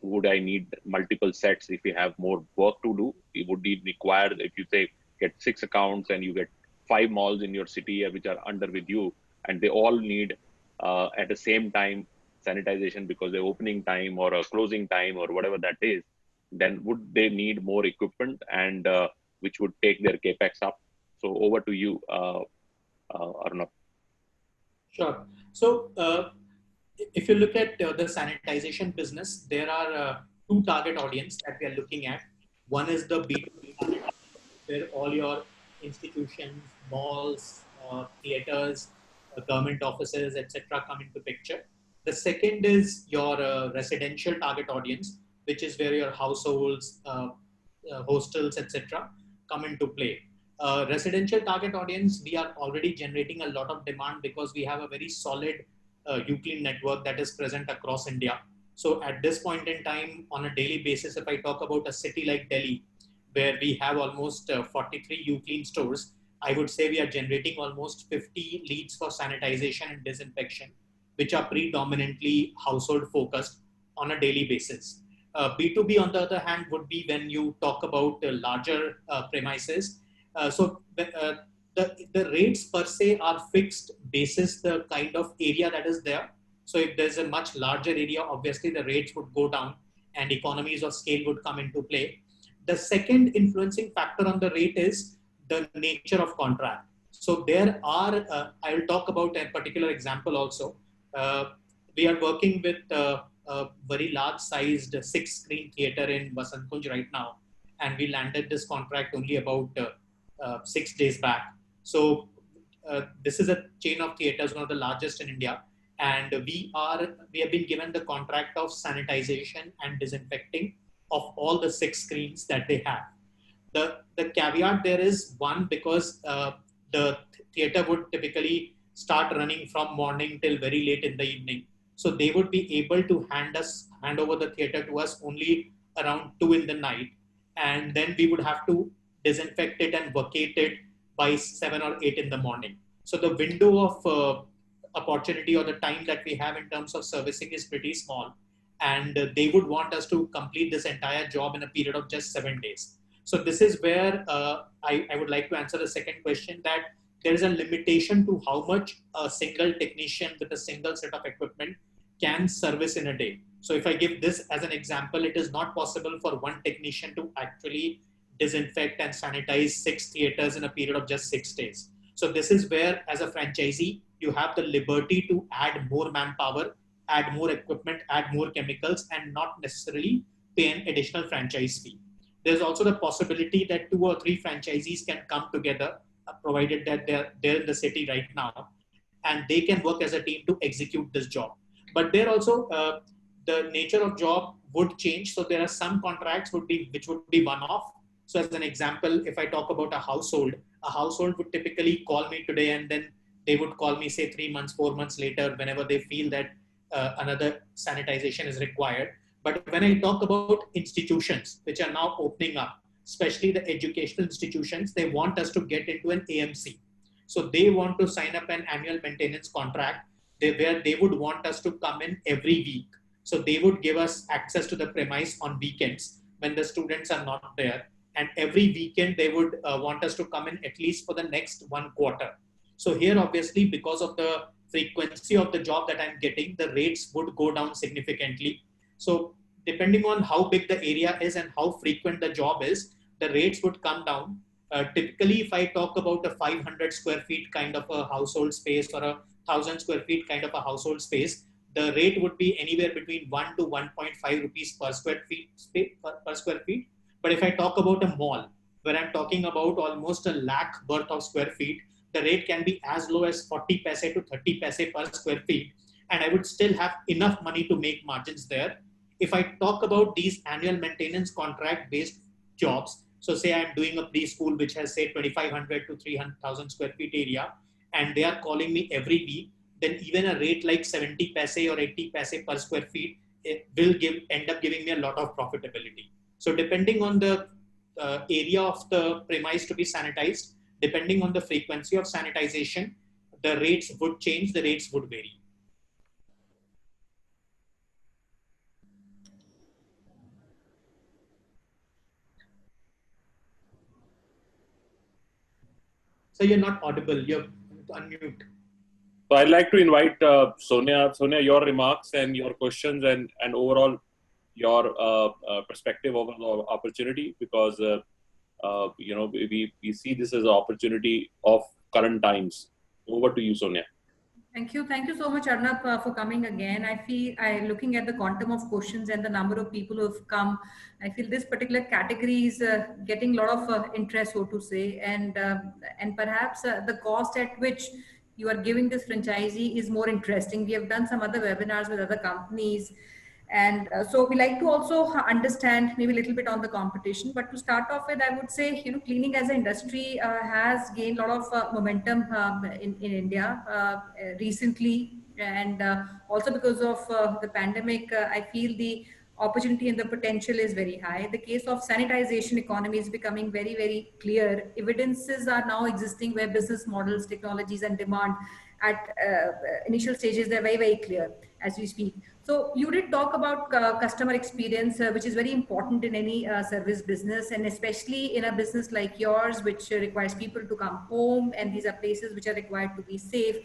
would I need multiple sets if you have more work to do? It would be required if you say get 6 accounts and you get 5 malls in your city which are under with you, and they all need at the same time sanitization because their opening time or a closing time or whatever that is, then would they need more equipment, and which would take their capex up? So over to you, Arnab. Sure. So if you look at the sanitization business, there are 2 target audience that we are looking at. One is the B2B, where all your institutions, malls, theaters, government offices, etc., come into picture. The second is your residential target audience, which is where your households, hostels, etc., come into play. Residential target audience, we are already generating a lot of demand because we have a very solid Uclean network that is present across India. So at this point in time, on a daily basis, if I talk about a city like Delhi, where we have almost 43 Uclean stores, I would say we are generating almost 50 leads for sanitization and disinfection, which are predominantly household focused on a daily basis. B2B, on the other hand, would be when you talk about larger premises. So the rates per se are fixed basis the kind of area that is there. So if there's a much larger area, obviously the rates would go down and economies of scale would come into play. The second influencing factor on the rate is the nature of contract. So there are, I will talk about a particular example also. We are working with a very large sized 6-screen theater in Vasant Kunj right now. And we landed this contract only about 6 days back. So this is a chain of theaters, one of the largest in India. And we have been given the contract of sanitization and disinfecting of all the 6 screens that they have. The caveat there is one, because the theater would typically start running from morning till very late in the evening. So they would be able to hand over the theater to us only around 2 in the night. And then we would have to disinfect it and vacate it by 7 or 8 in the morning. So the window of opportunity or the time that we have in terms of servicing is pretty small. And they would want us to complete this entire job in a period of just 7 days. So this is where I would like to answer the second question, that there is a limitation to how much a single technician with a single set of equipment can service in a day. So if I give this as an example, it is not possible for one technician to actually disinfect and sanitize 6 theaters in a period of just 6 days. So this is where, as a franchisee, you have the liberty to add more manpower, add more equipment, add more chemicals, and not necessarily pay an additional franchise fee. There's also the possibility that 2 or 3 franchisees can come together, provided that they're in the city right now, and they can work as a team to execute this job. But there also, the nature of job would change. So there are some contracts which would be one-off. So as an example, if I talk about a household would typically call me today, and then they would call me, say, 3 months, 4 months later, whenever they feel that another sanitization is required. But when I talk about institutions which are now opening up, especially the educational institutions, they want us to get into an AMC. So they want to sign up an annual maintenance contract where they would want us to come in every week. So they would give us access to the premise on weekends when the students are not there. And every weekend they would want us to come in at least for the next 1 quarter. So here, obviously, because of the frequency of the job that I'm getting, the rates would go down significantly. So depending on how big the area is and how frequent the job is, the rates would come down. Typically, if I talk about a 500 square feet kind of a household space or a 1000 square feet kind of a household space, the rate would be anywhere between 1 to 1.5 rupees per square feet. Per square feet. But if I talk about a mall, where I'm talking about almost a lakh worth of square feet, the rate can be as low as 40 paise to 30 paise per square feet. And I would still have enough money to make margins there. If I talk about these annual maintenance contract based jobs, so say I'm doing a preschool which has say 2,500 to 300,000 square feet area, and they are calling me every week, then even a rate like 70 paise or 80 paise per square feet, it will end up giving me a lot of profitability. So depending on the area of the premise to be sanitized, depending on the frequency of sanitization, the rates would change, the rates would vary. So you're not audible, you're unmute. So I'd like to invite Sonia. Sonia, your remarks and your questions and overall your perspective over the opportunity, because we see this as an opportunity of current times. Over to you, Sonia. Thank you so much, Arnab, for coming again. I feel, looking at the quantum of questions and the number of people who have come, I feel this particular category is getting a lot of interest, so to say, and perhaps the cost at which you are giving this franchisee is more interesting. We have done some other webinars with other companies, and so we like to also understand maybe a little bit on the competition. But to start off with, I would say, cleaning as an industry has gained a lot of momentum in India recently. And also because of the pandemic, I feel the opportunity and the potential is very high. The case of sanitization economy is becoming very, very clear. Evidences are now existing where business models, technologies, and demand at initial stages, they're very, very clear as we speak. So you did talk about customer experience, which is very important in any service business, and especially in a business like yours, which requires people to come home, and these are places which are required to be safe.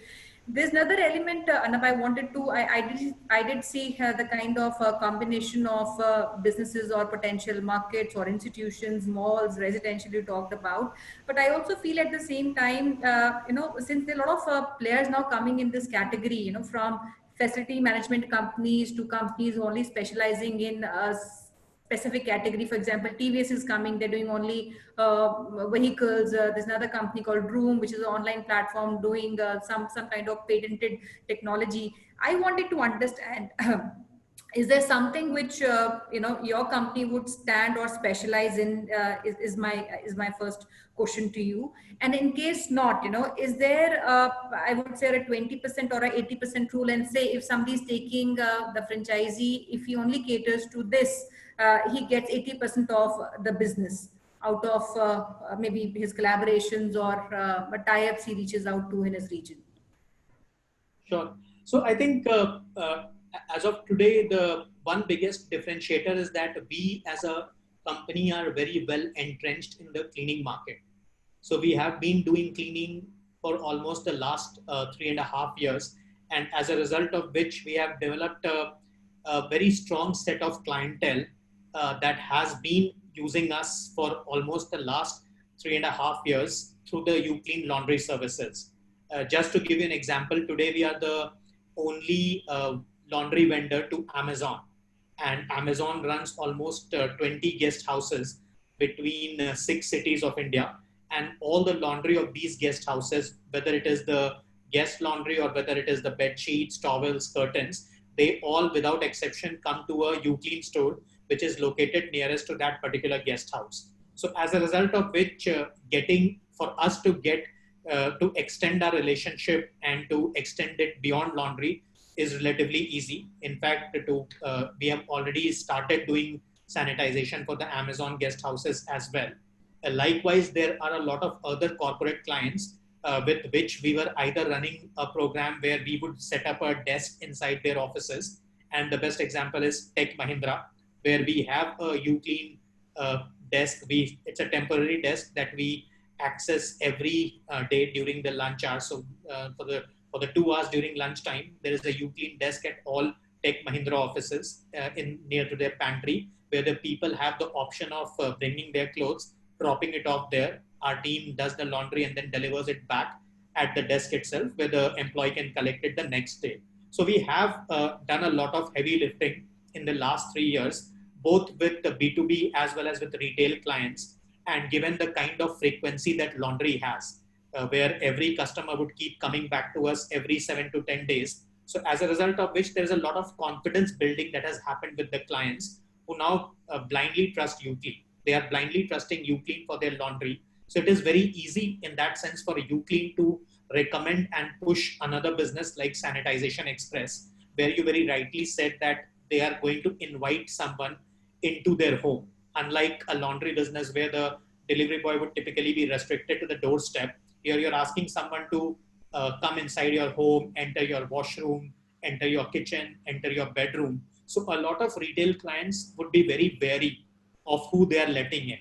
There's another element, Anab, I wanted to, I did see the kind of combination of businesses or potential markets or institutions, malls, residential you talked about. But I also feel at the same time, since there are a lot of players now coming in this category, from facility management companies to companies who only specializing in specific category. For example, TVS is coming, they're doing only vehicles. There's another company called Room, which is an online platform doing some kind of patented technology. I wanted to understand, is there something which your company would stand or specialize in? Is my first question to you. And in case not, is there I would say a 20% or a 80% rule, and say if somebody is taking the franchisee, if he only caters to this, he gets 80% of the business out of maybe his collaborations or tie-ups he reaches out to in his region. Sure. So I think as of today, the one biggest differentiator is that we as a company are very well entrenched in the cleaning market. So we have been doing cleaning for almost the last 3.5 years. And as a result of which we have developed a very strong set of clientele that has been using us for almost the last 3.5 years through the uClean laundry services. Just to give you an example, today we are the only laundry vendor to Amazon, and Amazon runs almost 20 guest houses between 6 cities of India, and all the laundry of these guest houses, whether it is the guest laundry or whether it is the bed sheets, towels, curtains, they all without exception come to a uClean store which is located nearest to that particular guest house. So as a result of which for us to get to extend our relationship and to extend it beyond laundry is relatively easy. In fact, we have already started doing sanitization for the Amazon guest houses as well. Likewise, there are a lot of other corporate clients with which we were either running a program where we would set up a desk inside their offices. And the best example is Tech Mahindra, where we have a uClean desk. It's a temporary desk that we access every day during the lunch hour. So for the 2 hours during lunchtime, there is a uClean desk at all Tech Mahindra offices near to their pantry, where the people have the option of bringing their clothes, dropping it off there. Our team does the laundry and then delivers it back at the desk itself, where the employee can collect it the next day. So we have done a lot of heavy lifting in the last 3 years, both with the B2B as well as with retail clients. And given the kind of frequency that laundry has, where every customer would keep coming back to us every 7 to 10 days. So as a result of which, there's a lot of confidence building that has happened with the clients who now blindly trust Uclean. They are blindly trusting Uclean for their laundry. So it is very easy in that sense for Uclean to recommend and push another business like Sanitization Express, where you very rightly said that they are going to invite someone into their home. Unlike a laundry business where the delivery boy would typically be restricted to the doorstep, here you're asking someone to come inside your home, enter your washroom, enter your kitchen, enter your bedroom. So a lot of retail clients would be very wary of who they are letting in.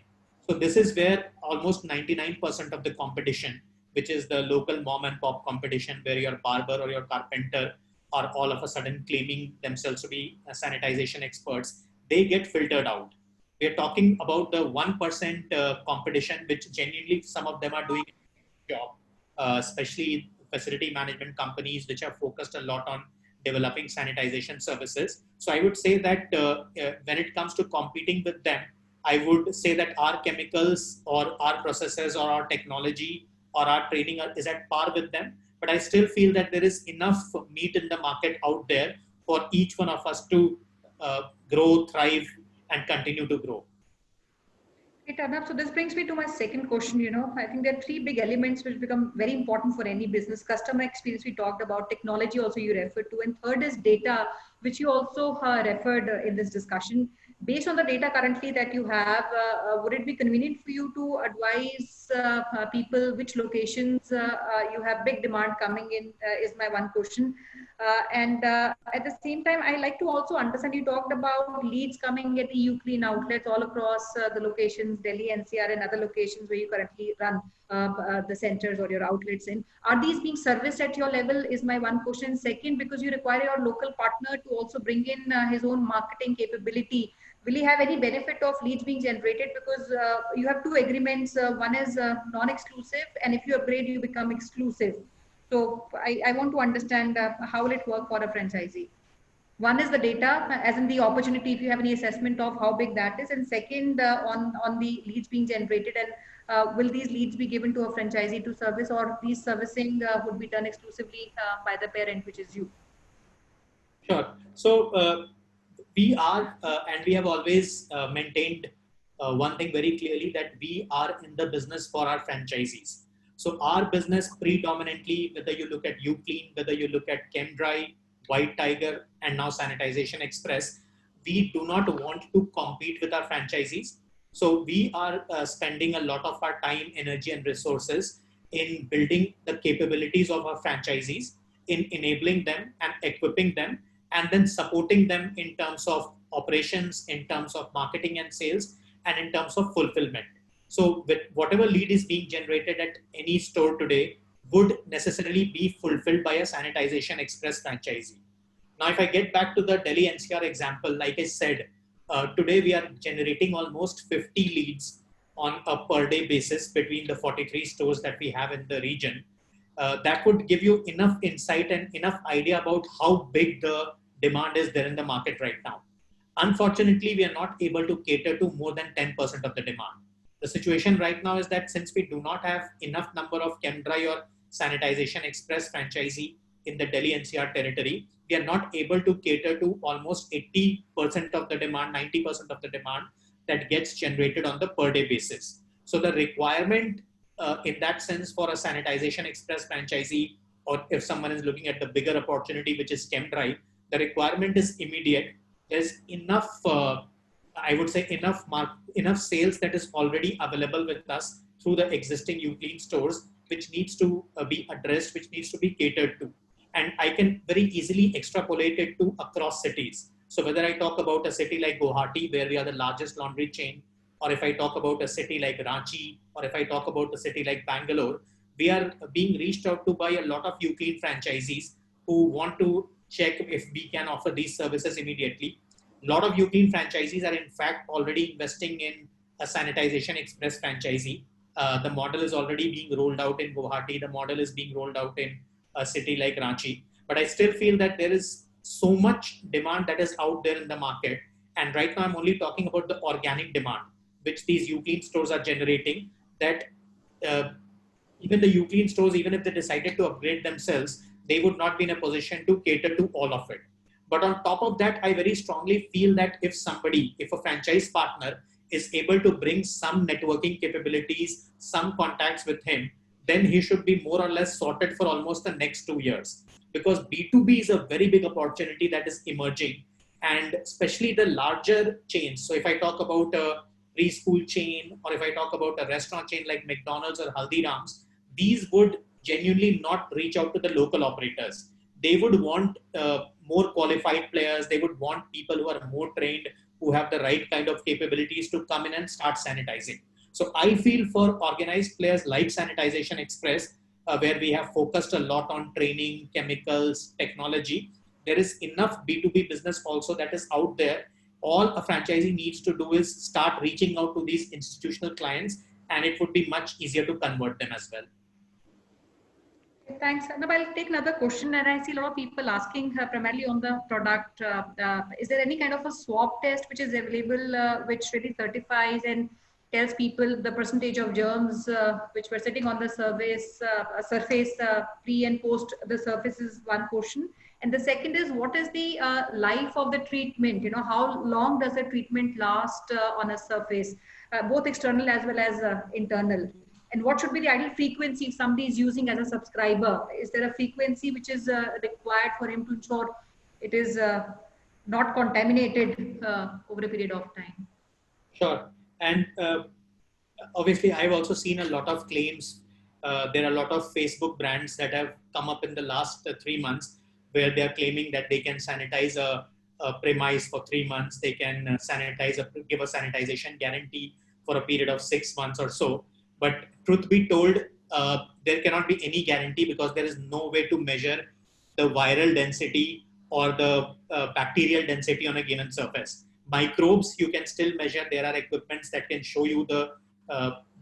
So this is where almost 99% of the competition, which is the local mom and pop competition, where your barber or your carpenter are all of a sudden claiming themselves to be sanitization experts, they get filtered out. We are talking about the 1% competition, which genuinely some of them are doing a job, especially facility management companies, which are focused a lot on developing sanitization services. So I would say that when it comes to competing with them, I would say that our chemicals or our processes or our technology or our training is at par with them. But I still feel that there is enough meat in the market out there for each one of us to grow, thrive, and continue to grow. Hey, Arnab, so this brings me to my second question. I think there are three big elements which become very important for any business. Customer experience, we talked about. Technology also you referred to. And third is data, which you also referred in this discussion. Based on the data currently that you have, would it be convenient for you to advise people which locations you have big demand coming in is my one question. And at the same time, I like to also understand, you talked about leads coming at the Uclean outlets all across the locations, Delhi, NCR, and other locations where you currently run the centers or your outlets in. Are these being serviced at your level is my one question. Second, because you require your local partner to also bring in his own marketing capability, will he have any benefit of leads being generated? Because you have two agreements. One is non-exclusive, and if you upgrade, you become exclusive. So I want to understand how will it work for a franchisee? One is the data, as in the opportunity, if you have any assessment of how big that is. And second, on the leads being generated, and will these leads be given to a franchisee to service, or these servicing would be done exclusively by the parent, which is you? Sure. So we are, and we have always maintained one thing very clearly, that we are in the business for our franchisees. So our business predominantly, whether you look at Uclean, whether you look at ChemDry, White Tiger, and now Sanitization Express, we do not want to compete with our franchisees. So we are spending a lot of our time, energy, and resources in building the capabilities of our franchisees, in enabling them and equipping them, and then supporting them in terms of operations, in terms of marketing and sales, and in terms of fulfillment. So with whatever lead is being generated at any store today would necessarily be fulfilled by a Sanitization Express franchisee. Now, if I get back to the Delhi NCR example, like I said, today we are generating almost 50 leads on a per day basis between the 43 stores that we have in the region. That would give you enough insight and enough idea about how big the demand is there in the market right now. Unfortunately, we are not able to cater to more than 10% of the demand. The situation right now is that since we do not have enough number of ChemDry or Sanitization Express franchisee in the Delhi NCR territory, we are not able to cater to almost 80% of the demand, 90% of the demand that gets generated on the per day basis. So the requirement in that sense for a Sanitization Express franchisee, or if someone is looking at the bigger opportunity, which is ChemDry, the requirement is immediate. There's enough I would say enough sales that is already available with us through the existing Uclean stores, which needs to be addressed, which needs to be catered to. And I can very easily extrapolate it to across cities. So whether I talk about a city like Guwahati, where we are the largest laundry chain, or if I talk about a city like Ranchi, or if I talk about a city like Bangalore, we are being reached out to by a lot of Uclean franchisees who want to check if we can offer these services immediately. A lot of Uclean franchisees are in fact already investing in a Sanitization Express franchisee. The model is already being rolled out in Guwahati. The model is being rolled out in a city like Ranchi. But I still feel that there is so much demand that is out there in the market. And right now, I'm only talking about the organic demand, which these Uclean stores are generating, that uh, even the Uclean stores, even if they decided to upgrade themselves, they would not be in a position to cater to all of it. But on top of that, I very strongly feel that if a franchise partner is able to bring some networking capabilities, some contacts with him, then he should be more or less sorted for almost the next 2 years. Because B2B is a very big opportunity that is emerging, and especially the larger chains. So if I talk about a preschool chain, or if I talk about a restaurant chain like McDonald's or Haldiram's, these would genuinely not reach out to the local operators. They would want more qualified players. They would want people who are more trained, who have the right kind of capabilities to come in and start sanitizing. So I feel for organized players like Sanitization Express, where we have focused a lot on training, chemicals, technology, there is enough B2B business also that is out there. All a franchisee needs to do is start reaching out to these institutional clients, and it would be much easier to convert them as well. Thanks. Now I'll take another question, and I see a lot of people asking primarily on the product. Is there any kind of a swab test which is available, which really certifies and tells people the percentage of germs which were sitting on the surface pre and post the surface is one portion. And the second is, what is the life of the treatment? You know, how long does the treatment last on a surface, both external as well as internal? And what should be the ideal frequency if somebody is using as a subscriber? Is there a frequency which is required for him to ensure it is not contaminated over a period of time? Sure. And obviously, I've also seen a lot of claims. There are a lot of Facebook brands that have come up in the last 3 months, where they are claiming that they can sanitize a premise for 3 months. They can give a sanitization guarantee for a period of 6 months or so. But truth be told, there cannot be any guarantee, because there is no way to measure the viral density or the bacterial density on a given surface. Microbes, you can still measure. There are equipments that can show you the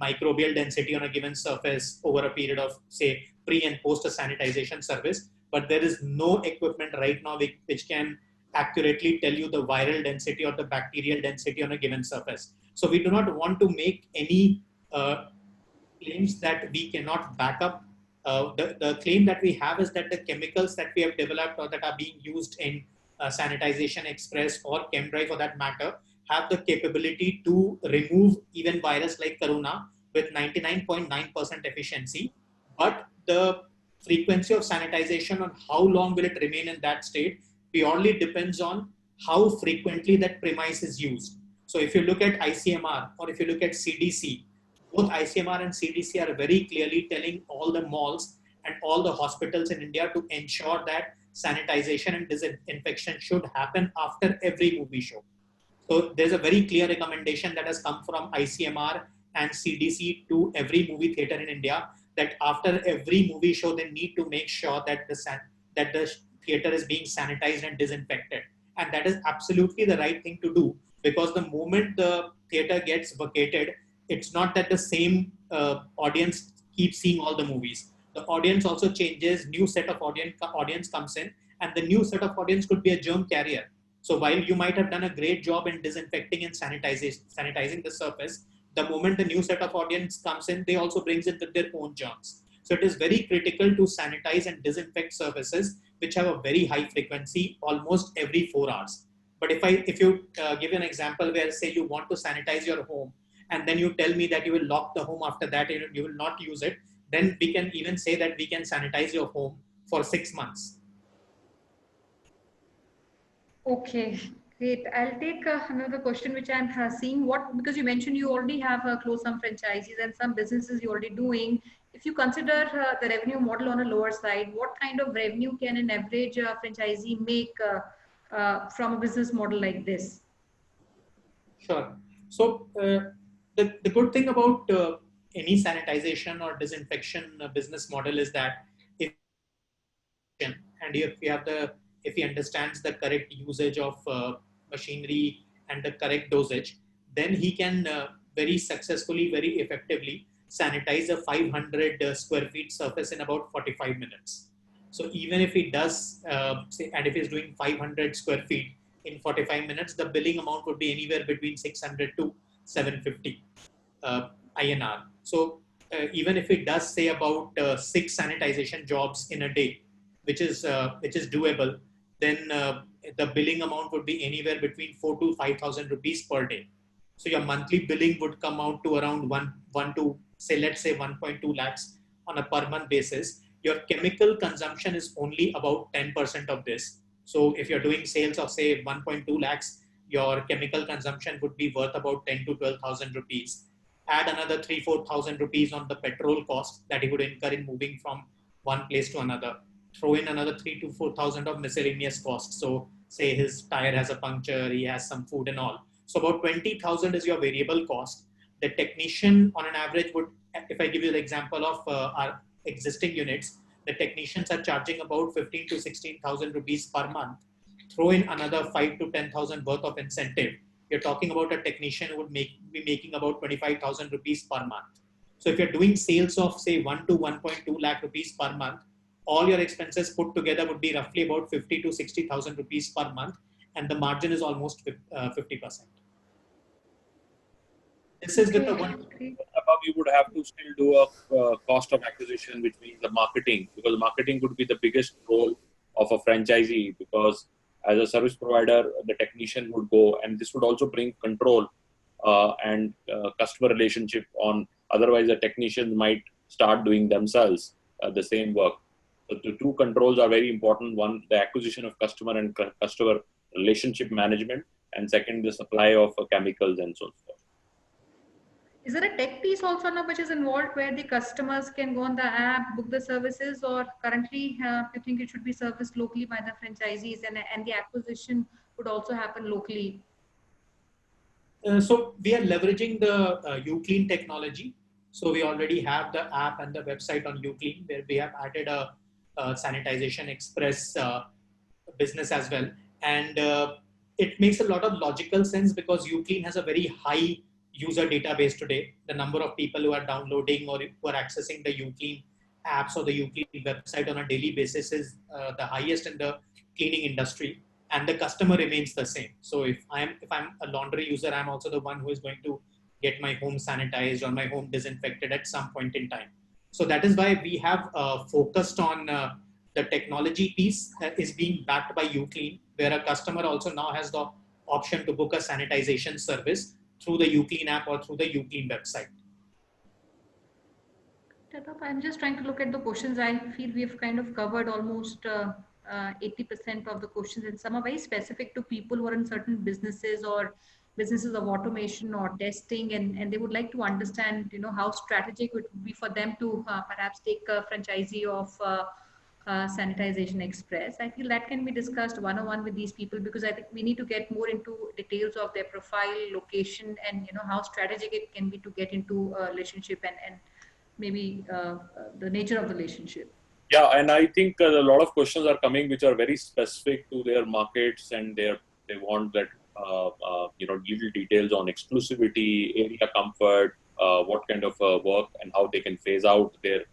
microbial density on a given surface over a period of, say, pre and post a sanitization service. But there is no equipment right now which can accurately tell you the viral density or the bacterial density on a given surface. So we do not want to make any claims that we cannot back up. The claim that we have is that the chemicals that we have developed or that are being used in Sanitization Express or ChemDry for that matter have the capability to remove even virus like corona with 99.9% efficiency. But the frequency of sanitization and how long will it remain in that state purely depends on how frequently that premise is used. So if you look at ICMR or if you look at CDC, both ICMR and CDC are very clearly telling all the malls and all the hospitals in India to ensure that sanitization and disinfection should happen after every movie show. So there's a very clear recommendation that has come from ICMR and CDC to every movie theater in India, that after every movie show, they need to make sure that the theater is being sanitized and disinfected. And that is absolutely the right thing to do, because the moment the theater gets vacated, it's not that the same audience keeps seeing all the movies. The audience also changes, new set of audience comes in, and the new set of audience could be a germ carrier. So while you might have done a great job in disinfecting and sanitizing the surface, the moment the new set of audience comes in, they also brings in with their own germs. So it is very critical to sanitize and disinfect surfaces which have a very high frequency, almost every 4 hours. But if you give an example where, say, you want to sanitize your home, and then you tell me that you will lock the home after that, you will not use it, then we can even say that we can sanitize your home for 6 months. Okay, great. I'll take another question which I'm seeing. Because you mentioned you already have closed some franchises and some businesses you're already doing. If you consider the revenue model on a lower side, what kind of revenue can an average franchisee make from a business model like this? Sure. So the good thing about any sanitization or disinfection business model is that if he understands the correct usage of machinery and the correct dosage, then he can very successfully, very effectively sanitize a 500 square feet surface in about 45 minutes. So even if he does, say, and if he's doing 500 square feet in 45 minutes, the billing amount would be anywhere between 600 to 750 INR. So even if it does say about 6 sanitization jobs in a day, which is doable, then the billing amount would be anywhere between 4 to 5,000 rupees per day. So your monthly billing would come out to around one to say, let's say 1.2 lakhs on a per month basis. Your chemical consumption is only about 10% of this. So if you're doing sales of say 1.2 lakhs, your chemical consumption would be worth about 10 to 12,000 rupees. Add another 3-4,000 rupees on the petrol cost that he would incur in moving from one place to another. Throw in another 3 to 4,000 of miscellaneous costs. So say his tire has a puncture, he has some food and all. So about 20,000 is your variable cost. The technician on an average would, if I give you the example of our existing units, the technicians are charging about 15 to 16,000 rupees per month. Throw in another 5 to 10,000 worth of incentive. You're talking about a technician who would be making about 25,000 rupees per month. So if you're doing sales of say 1 to 1.2 lakh rupees per month, all your expenses put together would be roughly about 50 to 60,000 rupees per month, and the margin is almost 50%. This is with the one. Above, you would have to still do a cost of acquisition, which means the marketing, because marketing would be the biggest role of a franchisee, because as a service provider, the technician would go, and this would also bring control and customer relationship on. Otherwise, the technicians might start doing themselves the same work. So the two controls are very important. One, the acquisition of customer and customer relationship management, and second, the supply of chemicals and so forth. Is there a tech piece also now which is involved where the customers can go on the app, book the services, or currently you think it should be serviced locally by the franchisees and the acquisition would also happen locally? So we are leveraging the uClean technology. So we already have the app and the website on uClean, where we have added a Sanitization Express business as well. And it makes a lot of logical sense because uClean has a very high user database today. The number of people who are downloading or who are accessing the uClean apps or the uClean website on a daily basis is the highest in the cleaning industry, and the customer remains the same. So if I'm a laundry user, I'm also the one who is going to get my home sanitized or my home disinfected at some point in time. So that is why we have focused on the technology piece is being backed by uClean, where a customer also now has the option to book a sanitization service through the uClean app or through the uClean website. I'm just trying to look at the questions. I feel we've kind of covered almost 80% of the questions, and some are very specific to people who are in certain businesses or businesses of automation or testing, and they would like to understand, how strategic it would be for them to perhaps take a franchisee of Sanitization Express. I feel that can be discussed one-on-one with these people, because I think we need to get more into details of their profile, location, and how strategic it can be to get into a relationship and maybe the nature of the relationship. Yeah, and I think a lot of questions are coming which are very specific to their markets, and they want that little details on exclusivity, area comfort, what kind of work and how they can phase out their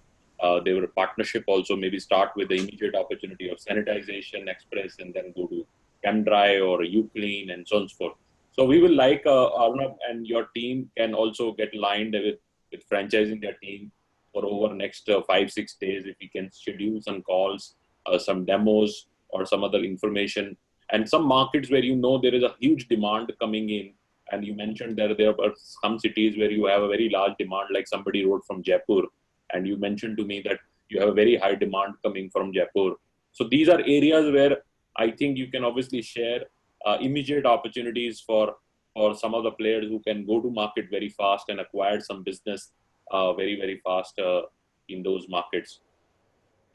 partnership. Also, maybe start with the immediate opportunity of Sanitization Express and then go to ChemDry or uClean and so on and so forth. So we will like Arnab and your team can also get aligned with franchising their team for over next 5-6 days. If we can schedule some calls, some demos or some other information, and some markets where there is a huge demand coming in. And you mentioned there are some cities where you have a very large demand, like somebody wrote from Jaipur, and you mentioned to me that you have a very high demand coming from Jaipur. So these are areas where I think you can obviously share immediate opportunities for some of the players who can go to market very fast and acquire some business very, very fast in those markets.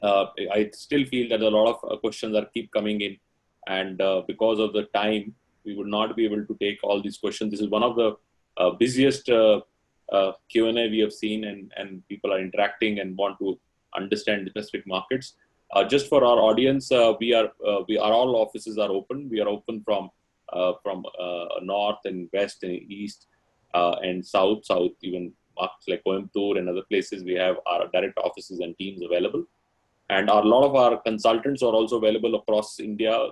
I still feel that a lot of questions keep coming in, and because of the time, we would not be able to take all these questions. This is one of the busiest Q&A we have seen, and people are interacting and want to understand specific markets. Just for our audience, we are all offices are open. We are open from north and west and east. and south, even markets like Coimbatore and other places, we have our direct offices and teams available. And a lot of our consultants are also available across India.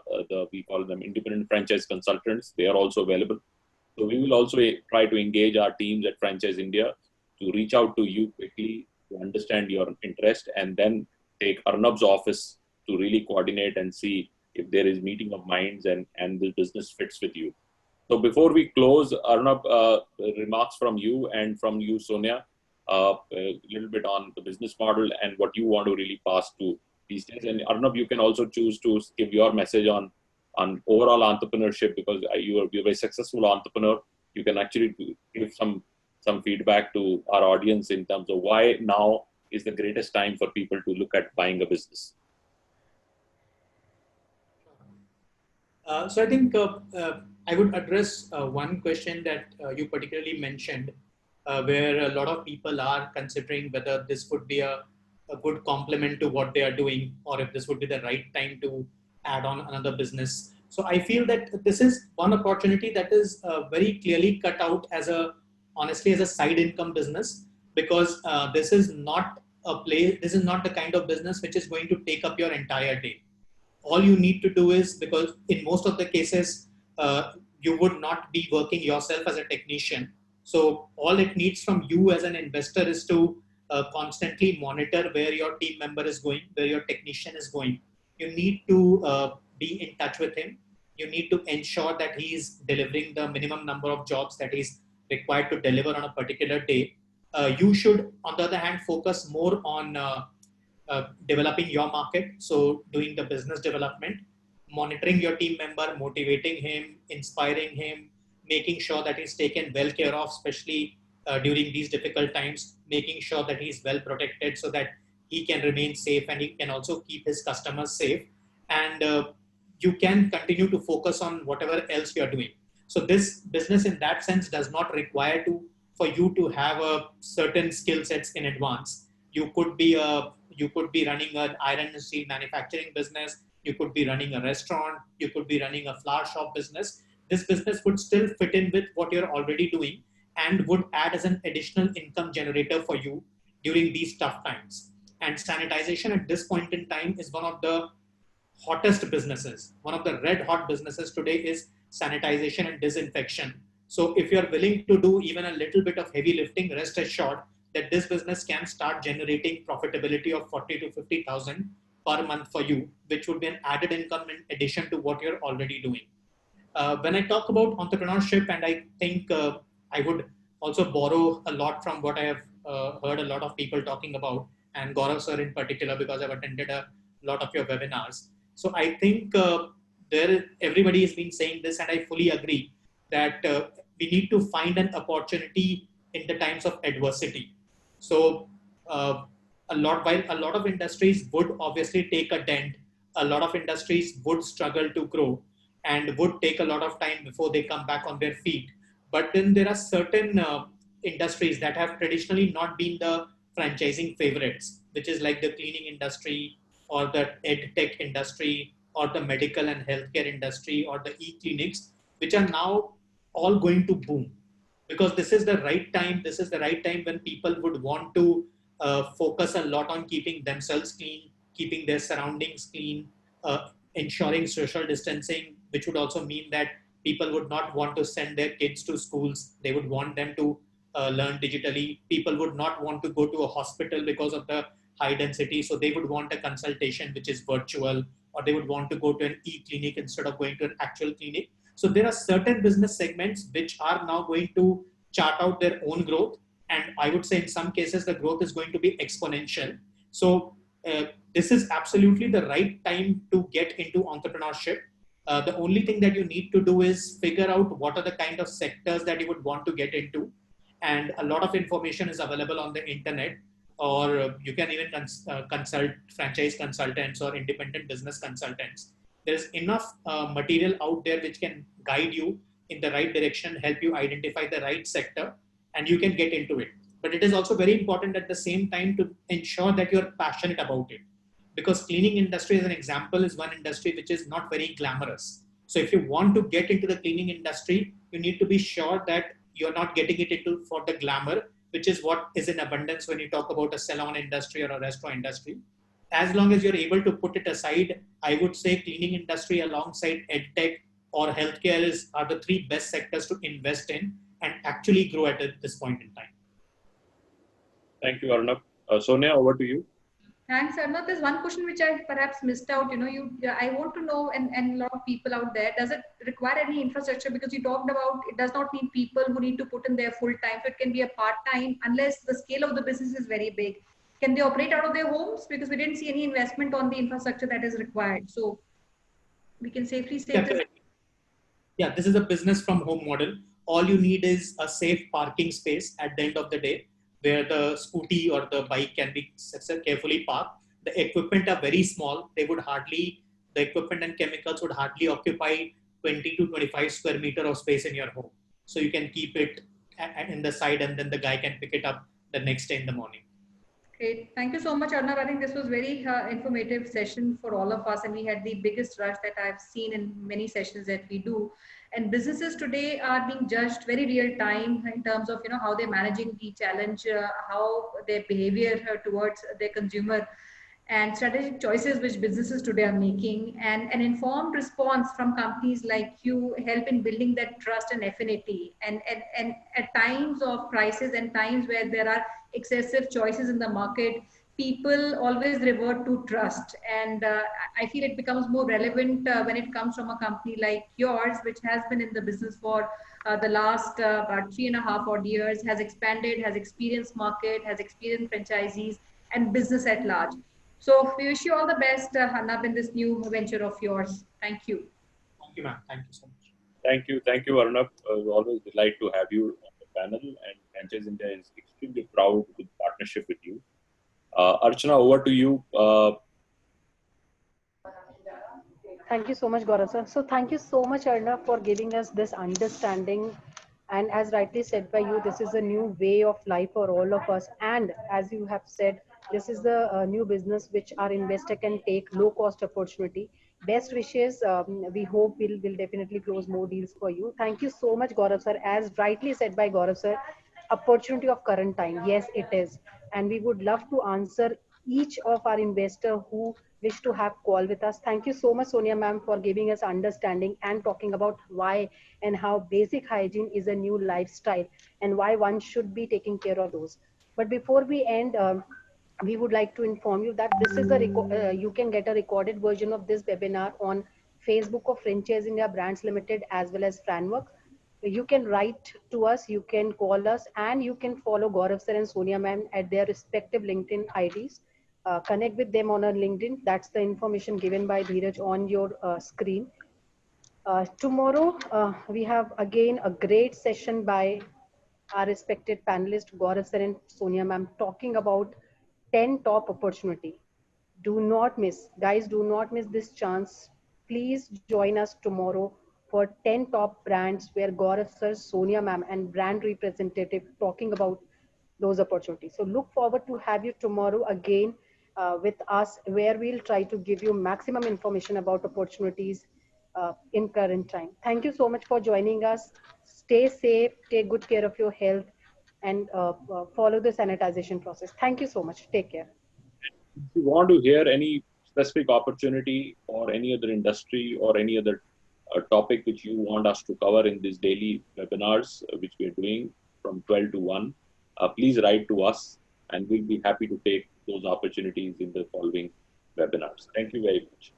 We call them independent franchise consultants. They are also available. So we will also try to engage our teams at Franchise India to reach out to you quickly to understand your interest, and then take Arnab's office to really coordinate and see if there is meeting of minds and the business fits with you. So before we close, Arnab, remarks from you and from you, Sonia, a little bit on the business model and what you want to really pass to these days. And Arnab, you can also choose to give your message on overall entrepreneurship, because you're a very successful entrepreneur. You can actually give some feedback to our audience in terms of why now is the greatest time for people to look at buying a business. So I think I would address one question that you particularly mentioned, where a lot of people are considering whether this would be a good complement to what they are doing, or if this would be the right time to add on another business. So I feel that this is one opportunity that is very clearly cut out as honestly as a side income business, because this is not the kind of business which is going to take up your entire day. All you need to do is, because in most of the cases, you would not be working yourself as a technician. So all it needs from you as an investor is to constantly monitor where your team member is going, where your technician is going. You need to be in touch with him. You need to ensure that he is delivering the minimum number of jobs that is required to deliver on a particular day. You should, on the other hand, focus more on developing your market. So doing the business development, monitoring your team member, motivating him, inspiring him, making sure that he's taken well care of, especially during these difficult times, making sure that he's well protected so that he can remain safe and he can also keep his customers safe. And you can continue to focus on whatever else you are doing. So this business in that sense does not require for you to have a certain skill sets in advance. You could be running an iron and steel manufacturing business. You could be running a restaurant. You could be running a flower shop business. This business would still fit in with what you're already doing and would add as an additional income generator for you during these tough times. And sanitization at this point in time is one of the hottest businesses. One of the red hot businesses today is sanitization and disinfection. So if you're willing to do even a little bit of heavy lifting, rest assured that this business can start generating profitability of 40 to 50,000 per month for you, which would be an added income in addition to what you're already doing. When I talk about entrepreneurship, and I think I would also borrow a lot from what I have heard a lot of people talking about, and Gaurav sir in particular, because I've attended a lot of your webinars. So I think everybody has been saying this, and I fully agree that we need to find an opportunity in the times of adversity. So while a lot of industries would obviously take a dent, a lot of industries would struggle to grow and would take a lot of time before they come back on their feet. But then there are certain industries that have traditionally not been the franchising favorites, which is like the cleaning industry or the ed tech industry or the medical and healthcare industry or the e-clinics, which are now all going to boom. Because this is the right time. This is the right time when people would want to focus a lot on keeping themselves clean, keeping their surroundings clean, ensuring social distancing, which would also mean that people would not want to send their kids to schools. They would want them to learn digitally. People would not want to go to a hospital because of the high density. So they would want a consultation which is virtual, or they would want to go to an e-clinic instead of going to an actual clinic. So there are certain business segments which are now going to chart out their own growth. And I would say in some cases, the growth is going to be exponential. So this is absolutely the right time to get into entrepreneurship. The only thing that you need to do is figure out what are the kind of sectors that you would want to get into. And a lot of information is available on the internet, or you can even consult franchise consultants or independent business consultants. There's enough material out there which can guide you in the right direction, help you identify the right sector, and you can get into it. But it is also very important at the same time to ensure that you're passionate about it. Because cleaning industry, as an example, is one industry which is not very glamorous. So if you want to get into the cleaning industry, you need to be sure that You're not getting it into for the glamour, which is what is in abundance when you talk about a salon industry or a restaurant industry. As long as you're able to put it aside, I would say cleaning industry alongside edtech or healthcare are the three best sectors to invest in and actually grow at this point in time. Thank you, Arnab. Sonia, over to you. Thanks, Arnav. There's one question which I perhaps missed out. I want to know, and a lot of people out there, does it require any infrastructure? Because you talked about it does not need people who need to put in their full time. So it can be a part time unless the scale of the business is very big. Can they operate out of their homes? Because we didn't see any investment on the infrastructure that is required. So we can safely say this. Yeah, this is a business from home model. All you need is a safe parking space at the end of the day, where the scooty or the bike can be carefully parked. The equipment are very small. The equipment and chemicals would hardly occupy 20 to 25 square meter of space in your home. So you can keep it in the side and then the guy can pick it up the next day in the morning. Great. Thank you so much, Arnav. I think this was very informative session for all of us, and we had the biggest rush that I've seen in many sessions that we do. And businesses today are being judged very real time in terms of how they're managing the challenge, how their behavior towards their consumer, and strategic choices which businesses today are making, and an informed response from companies like you help in building that trust and affinity. And at times of crisis and times where there are excessive choices in the market, people always revert to trust. And I feel it becomes more relevant when it comes from a company like yours, which has been in the business for the last about 3.5 odd years, has expanded, has experienced market, has experienced franchisees and business at large. So we wish you all the best, Arnab, in this new venture of yours. Thank you. Thank you, ma'am. Thank you so much. Thank you, Arnab. Always delight to have you on the panel, and Franchise India is extremely proud with partnership with you. Archana, over to you. Thank you so much, Gaurav sir. So thank you so much, Arnab, for giving us this understanding. And as rightly said by you, this is a new way of life for all of us. And as you have said, this is the new business which our investor can take low cost opportunity. Best wishes. We hope we'll definitely close more deals for you. Thank you so much, Gaurav sir. As rightly said by Gaurav sir, opportunity of current time. Yes, it is. And we would love to answer each of our investor who wish to have call with us. Thank you so much, Sonia ma'am, for giving us understanding and talking about why and how basic hygiene is a new lifestyle and why one should be taking care of those. But before we end, we would like to inform you that this is you can get a recorded version of this webinar on Facebook of Franchise India Brands Limited as well as Franwork. You can write to us, you can call us, and you can follow Gaurav sir and Sonia ma'am at their respective LinkedIn IDs. Connect with them on our LinkedIn. That's the information given by Dheeraj on your screen. Tomorrow, we have again a great session by our respected panelists, Gaurav sir and Sonia ma'am, talking about 10 top opportunity. Do not miss, guys, do not miss this chance. Please join us tomorrow for 10 top brands where Gaurav sir, Sonia ma'am, and brand representative talking about those opportunities. So look forward to have you tomorrow again with us, where we'll try to give you maximum information about opportunities in current time. Thank you so much for joining us. Stay safe, take good care of your health, and follow the sanitization process. Thank you so much. Take care. If you want to hear any specific opportunity or any other industry or any other topic which you want us to cover in these daily webinars, which we are doing from 12 to 1, please write to us and we'll be happy to take those opportunities in the following webinars. Thank you very much.